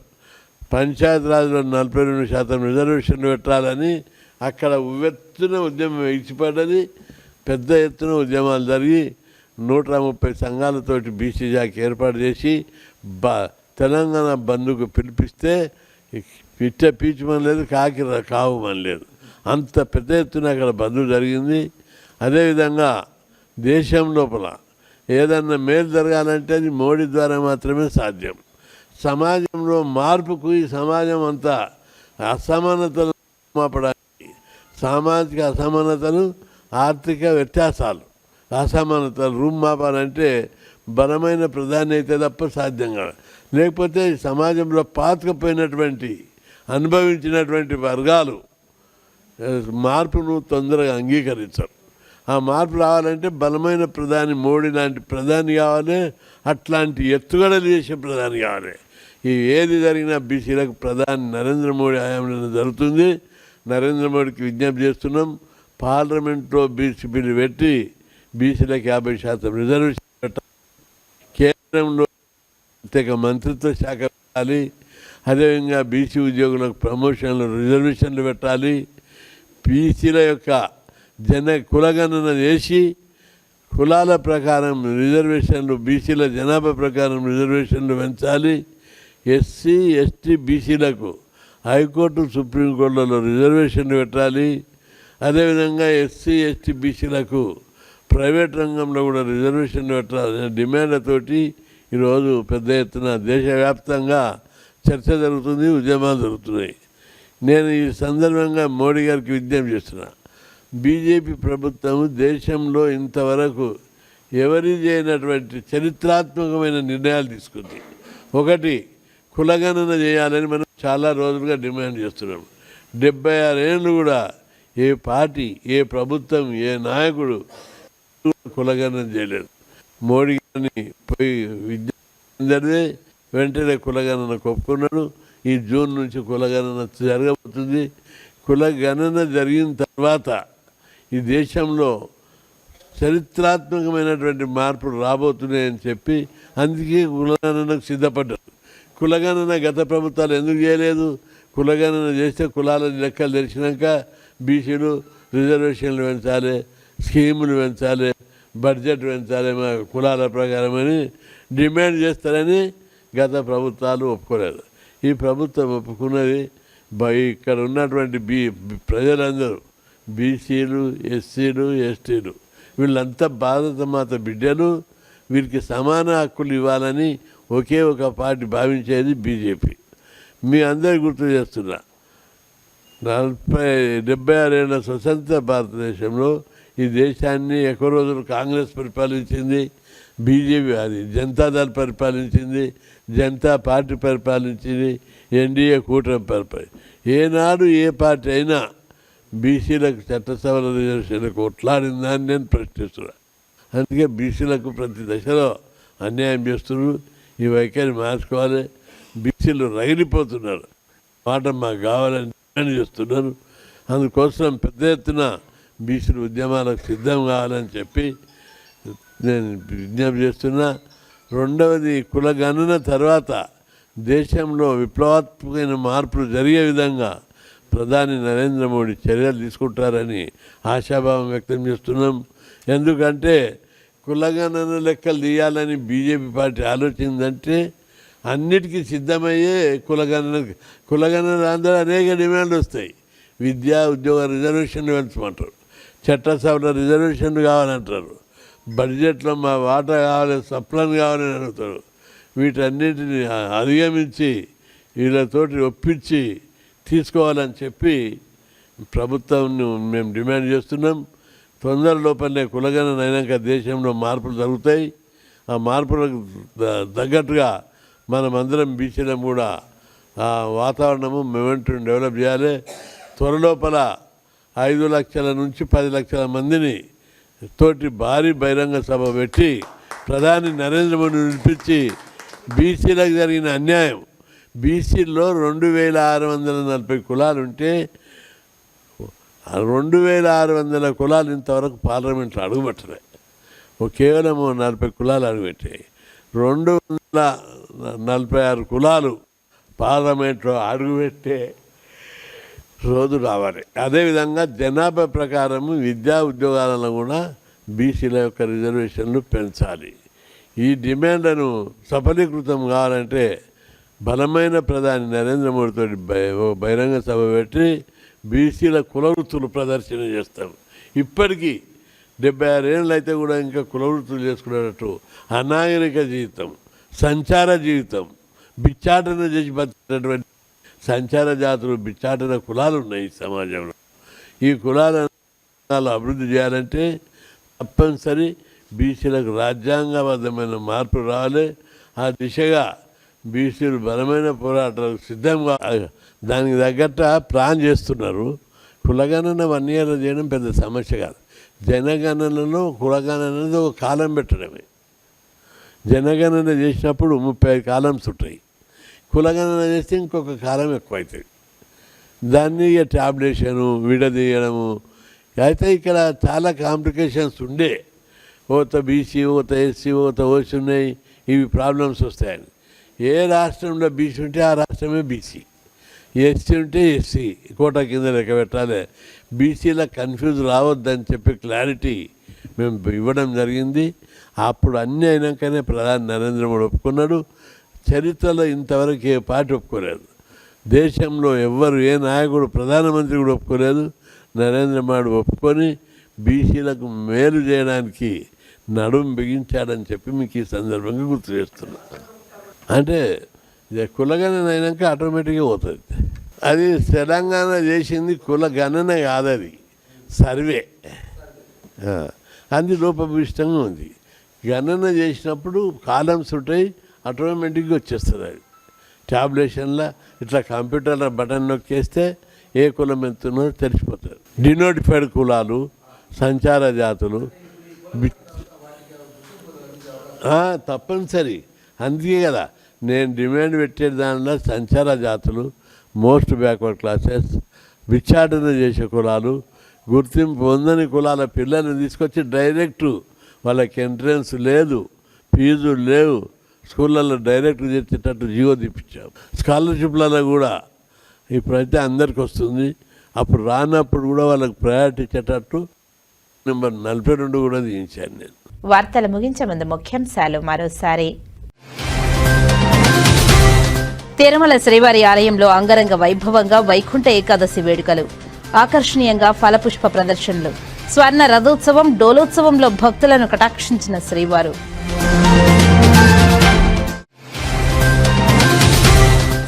పంచాయతీరాజ్లో 42% రిజర్వేషన్లు పెట్టాలని అక్కడ ఉవ్వెత్తున ఉద్యమం ఇచ్చిపడ్డది. పెద్ద ఎత్తున ఉద్యమాలు జరిగి 130 సంఘాలతోటి బీసీ జాక్ ఏర్పాటు చేసి తెలంగాణ బంద్కు పిలిపిస్తే పీచమని లేదు, కాకి కావమని లేదు. అంత పెద్ద ఎత్తున అక్కడ బంద్ జరిగింది. అదేవిధంగా దేశం లోపల ఏదన్నా మేలు జరగాలంటే అది మోడీ ద్వారా మాత్రమే సాధ్యం. సమాజంలో మార్పుకు ఈ సమాజం అంతా అసమానతలు మాపడానికి, సామాజిక అసమానతలు, ఆర్థిక వ్యత్యాసాలు, అసమానతలు రూపుమాపాలంటే బలమైన ప్రధాని అయితే తప్ప సాధ్యం కాదు. లేకపోతే సమాజంలో పాతుకుపోయినటువంటి అనుభవించినటువంటి వర్గాలు మార్పును తొందరగా అంగీకరించరు. ఆ మార్పు రావాలంటే బలమైన ప్రధాని, మోడీ లాంటి ప్రధాని కావాలి, అట్లాంటి ఎత్తుగడలు చేసే ప్రధాని కావాలి. ఏది జరిగినా బీసీలకు ప్రధాని నరేంద్ర మోడీ హయాంలో జరుగుతుంది. నరేంద్ర మోడీకి విజ్ఞప్తి చేస్తున్నాం, పార్లమెంట్లో బీసీ బిల్లు పెట్టి బీసీలకు 50% రిజర్వేషన్ పెట్టాలి. కేంద్రంలో ప్రత్యేక మంత్రిత్వ శాఖ పెట్టాలి. అదేవిధంగా బీసీ ఉద్యోగులకు ప్రమోషన్లు, రిజర్వేషన్లు పెట్టాలి. బీసీల యొక్క కులగణన చేసి కులాల ప్రకారం రిజర్వేషన్లు, బీసీల జనాభా ప్రకారం రిజర్వేషన్లు పెంచాలి. ఎస్సీ ఎస్టీ బీసీలకు హైకోర్టు, సుప్రీంకోర్టులలో రిజర్వేషన్లు పెట్టాలి. అదేవిధంగా ఎస్సీ ఎస్టీ బీసీలకు ప్రైవేట్ రంగంలో కూడా రిజర్వేషన్లు పెట్టాలనే డిమాండ్లతోటి ఈరోజు పెద్ద ఎత్తున దేశవ్యాప్తంగా చర్చ జరుగుతుంది, ఉద్యమాలు జరుగుతున్నాయి. నేను ఈ సందర్భంగా మోడీ గారికి విజ్ఞప్తి చేస్తున్నా, బీజేపీ ప్రభుత్వం దేశంలో ఇంతవరకు ఎవరి చేయనటువంటి చరిత్రాత్మకమైన నిర్ణయాలు తీసుకుంది. ఒకటి, కులగణన చేయాలని మనం చాలా రోజులుగా డిమాండ్ చేస్తున్నాం. 76 ఏళ్ళు కూడా ఏ పార్టీ, ఏ ప్రభుత్వం, ఏ నాయకుడు కులగణన చేయలేదు. మోడీ గారిని పోయి విద్యార్థి వెంటనే కులగణన ఒప్పుకున్నాడు. ఈ జూన్ నుంచి కులగణన జరగబోతుంది. కులగణన జరిగిన తర్వాత ఈ దేశంలో చరిత్రాత్మకమైనటువంటి మార్పులు రాబోతున్నాయని చెప్పి అందుకే కులగణనకు సిద్ధపడ్డారు. కులగణన గత ప్రభుత్వాలు ఎందుకు చేయలేదు? కులగణన చేస్తే కులాల లెక్కలు తెలిసినాక బీసీలు రిజర్వేషన్లు పెంచాలి, స్కీములు పెంచాలి, బడ్జెట్ పెంచాలి మా కులాల ప్రకారం అని డిమాండ్ చేస్తారని గత ప్రభుత్వాలు ఒప్పుకోలేదు. ఈ ప్రభుత్వం ఒప్పుకున్నది. ఇక్కడ ఉన్నటువంటి ప్రజలందరూ బీసీలు, ఎస్సీలు, ఎస్టీలు వీళ్ళంతా భారత మాత బిడ్డలు, వీరికి సమాన హక్కులు ఇవ్వాలని ఒకే ఒక పార్టీ భావించేది బీజేపీ. మీ అందరికీ గుర్తు చేస్తున్నా, 76 ఏళ్ళ స్వతంత్ర భారతదేశంలో ఈ దేశాన్ని ఎక్కువ రోజులు కాంగ్రెస్ పరిపాలించింది, బీజేపీ అది జనతాదళ్ పరిపాలించింది, జనతా పార్టీ పరిపాలించింది, ఎన్డీఏ కూటమి పరిపాలి. ఏనాడు ఏ పార్టీ అయినా బీసీలకు చట్టసభల రిజర్వేషన్లకు కొట్లాడిందని నేను ప్రశ్నిస్తున్నాను. అందుకే బీసీలకు ప్రతి దశలో అన్యాయం చేస్తున్నారు. ఈ వైఖరి మార్చుకోవాలి. బీసీలు రగిలిపోతున్నారు, మాట మాకు కావాలని డిమాండ్ చేస్తున్నారు. అందుకోసం పెద్ద ఎత్తున బీసీలు ఉద్యమాలకు సిద్ధం కావాలని చెప్పి నేను విజ్ఞప్తి చేస్తున్నా. రెండవది, కులగణన తర్వాత దేశంలో విప్లవాత్మకమైన మార్పులు జరిగే విధంగా ప్రధాని నరేంద్ర మోడీ చర్యలు తీసుకుంటారని ఆశాభావం వ్యక్తం చేస్తున్నాం. ఎందుకంటే కులగణన లెక్కలు తీయాలని బీజేపీ పార్టీ ఆలోచిందంటే అన్నిటికీ సిద్ధమయ్యే కులగణన అందరూ అనేక డిమాండ్లు వస్తాయి. విద్యా ఉద్యోగ రిజర్వేషన్లు పెంచమంటారు, చట్టసభలో రిజర్వేషన్లు కావాలంటారు, బడ్జెట్లో మా వాటా కావాలి, సప్లన్ కావాలని అడుగుతారు. వీటన్నిటిని అధిగమించి వీళ్ళతోటి ఒప్పించి తీసుకోవాలని చెప్పి ప్రభుత్వం మేము డిమాండ్ చేస్తున్నాం. తొందర లోపలనే కులగణన అయినాక దేశంలో మార్పులు జరుగుతాయి. ఆ మార్పులకు తగ్గట్టుగా మనమందరం బీసీలం కూడా ఆ వాతావరణము మొమెంటం డెవలప్ చేయాలి. త్వరలోపల 5 లక్షల నుంచి 10 లక్షల మందిని తోటి భారీ బహిరంగ సభ పెట్టి ప్రధాని నరేంద్ర మోడీని పిలిపించి బీసీలకు జరిగిన అన్యాయం, బీసీల్లో 2640 కులాలు ఉంటే 2600 కులాలు ఇంతవరకు పార్లమెంట్లో అడుగుపెట్టలే. కేవలం 40 కులాలు అడుగుపెట్టాయి. 246 కులాలు పార్లమెంట్లో అడుగుపెట్టే రోజు రావాలి. అదేవిధంగా జనాభా ప్రకారము విద్యా ఉద్యోగాలను కూడా బీసీల యొక్క రిజర్వేషన్లు పెంచాలి. ఈ డిమాండ్లను సఫలీకృతం కావాలంటే బలమైన ప్రధాని నరేంద్ర మోడీతో బహిరంగ సభ పెట్టి బీసీల కులవృత్తులు ప్రదర్శన చేస్తాం. ఇప్పటికీ 76 ఏళ్ళు అయితే కూడా ఇంకా కులవృత్తులు చేసుకునేటట్టు అనాగరిక జీవితం, సంచార జీవితం, బిచ్చాటన చేసి బతికినటువంటి సంచార జాతులు, బిచ్చాటన కులాలు ఉన్నాయి ఈ సమాజంలో. ఈ కులాలను అభివృద్ధి చేయాలంటే తప్పనిసరి బీసీలకు రాజ్యాంగబద్ధమైన మార్పు రావాలి. ఆ దిశగా బీసీలు బలమైన పోరాటాలకు సిద్ధంగా దానికి తగ్గట్ట ప్లాన్ చేస్తున్నారు. కులగణన 1 year చేయడం పెద్ద సమస్య కాదు. జనగణనలో కులగణన అనేది ఒక కాలం పెట్టడమే. జనగణన చేసినప్పుడు 35 కాలమ్స్ ఉంటాయి. కులగణన చేస్తే ఇంకొక కాలం ఎక్కువవుతుంది. దాన్ని ట్యాబ్లేషను విడదీయడము అయితే ఇక్కడ చాలా కాంప్లికేషన్స్ ఉండే. ఓత బీసీ, ఓత ఎస్సీ, ఓత ఓసీ ఉన్నాయి. ఇవి ప్రాబ్లమ్స్ వస్తాయని ఏ రాష్ట్రంలో బీసీ ఉంటే ఆ రాష్ట్రమే బీసీ, ఎస్సీ ఉంటే ఎస్సీ కోటా కింద లెక్క పెట్టాలి. బీసీల కన్ఫ్యూజ్ రావద్దని చెప్పి క్లారిటీ మేము ఇవ్వడం జరిగింది. అప్పుడు అన్నీ అయినాకనే ప్రధాని నరేంద్ర మోడీ ఒప్పుకున్నాడు. చరిత్రలో ఇంతవరకు ఏ పార్టీ ఒప్పుకోలేదు. దేశంలో ఎవ్వరు ఏ నాయకుడు ప్రధానమంత్రి కూడా ఒప్పుకోలేదు. నరేంద్ర మోడీ ఒప్పుకొని బీసీలకు మేలు చేయడానికి నడుము బిగించాడని చెప్పి మీకు ఈ సందర్భంగా గుర్తు చేస్తున్నా. అంటే కులగణన అయినాక ఆటోమేటిక్గా పోతుంది. అది తెలంగాణ చేసింది కులగణన కాదది సర్వే. అది లోపభూయిష్టంగా ఉంది. గణన చేసినప్పుడు కాలమ్స్ ఉంటాయి, ఆటోమేటిక్గా వచ్చేస్తుంది. అది ట్యాబ్లేషన్లో ఇట్లా కంప్యూటర్లో బటన్ నొక్కేస్తే ఏ కులం ఎంతున్నో తెలిసిపోతుంది. డినోటిఫైడ్ కులాలు, సంచార జాతులు తప్పనిసరి. అందుకే కదా నేను డిమాండ్ పెట్టే దానిలో సంచార జాతులు, మోస్ట్ బ్యాక్వర్డ్ క్లాసెస్, విచ్చాటన చేసే కులాలు, గుర్తింపు పొందని కులాల పిల్లల్ని తీసుకొచ్చి డైరెక్టు వాళ్ళకి ఎంట్రన్స్ లేదు, ఫీజులు లేవు, స్కూళ్ళల్లో డైరెక్ట్ చేసేటట్టు జీవో తీపించాం. స్కాలర్షిప్లలో కూడా ఇప్పుడైతే అందరికి వస్తుంది. అప్పుడు రానప్పుడు కూడా వాళ్ళకి ప్రయారిటీ ఇచ్చేటట్టు నెంబర్ 42 కూడా తీయించాను నేను. వార్తలు ముగించే ముందు ముఖ్యాంశాలు మరోసారి. తిరుమల శ్రీవారి ఆలయంలో అంగరంగ వైభవంగా వైకుంఠ ఏకాదశి వేడుకలు, ఆకర్షణీయంగా ఫలపుష్ప ప్రదర్శనలు, స్వర్ణ రథోత్సవం, డోలోత్సవంలో భక్తులను కటాక్షించిన శ్రీవారు.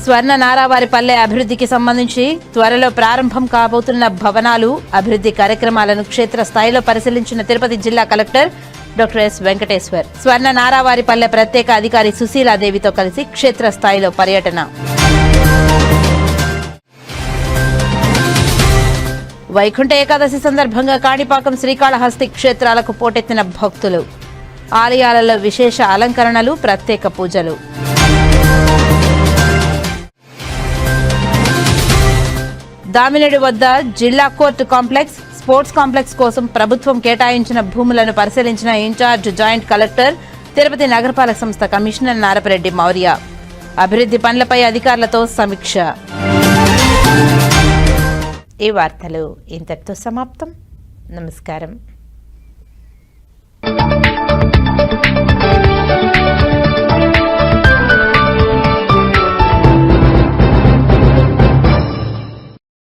స్వర్ణ నారావారిపల్లె అభివృద్ధికి సంబంధించి త్వరలో ప్రారంభం కాబోతున్న భవనాలు, అభివృద్ధి కార్యక్రమాలను క్షేత్రస్థాయిలో పరిశీలించిన తిరుపతి జిల్లా కలెక్టర్ డాక్టర్ ఎస్ వెంకటేశ్వర్. స్వర్ణ నారావారిపల్లె ప్రత్యేక అధికారి సుశీలాదేవితో కలిసి క్షేత్రస్థాయిలో పర్యటన. వైకుంఠ ఏకాదశి సందర్భంగా కాణిపాకం, శ్రీకాళహస్తి క్షేత్రాలకు పోటెత్తిన భక్తులు. ఆలయాలలో విశేష అలంకరణలు, ప్రత్యేక పూజలు. దామినేడు వద్ద జిల్లా కోర్టు కాంప్లెక్స్, స్పోర్ట్స్ కాంప్లెక్స్ కోసం ప్రభుత్వం కేటాయించిన భూములను పరిశీలించిన ఇన్ఛార్జ్ జాయింట్ కలెక్టర్, తిరుపతి నగరపాలక సంస్థ కమిషనర్ నారపరెడ్డి మౌర్య. అభివృద్ధి పనులపై అధికారులతో సమీక్ష. ఈ వార్తలు ఇంతటితో సమాప్తం. నమస్కారం.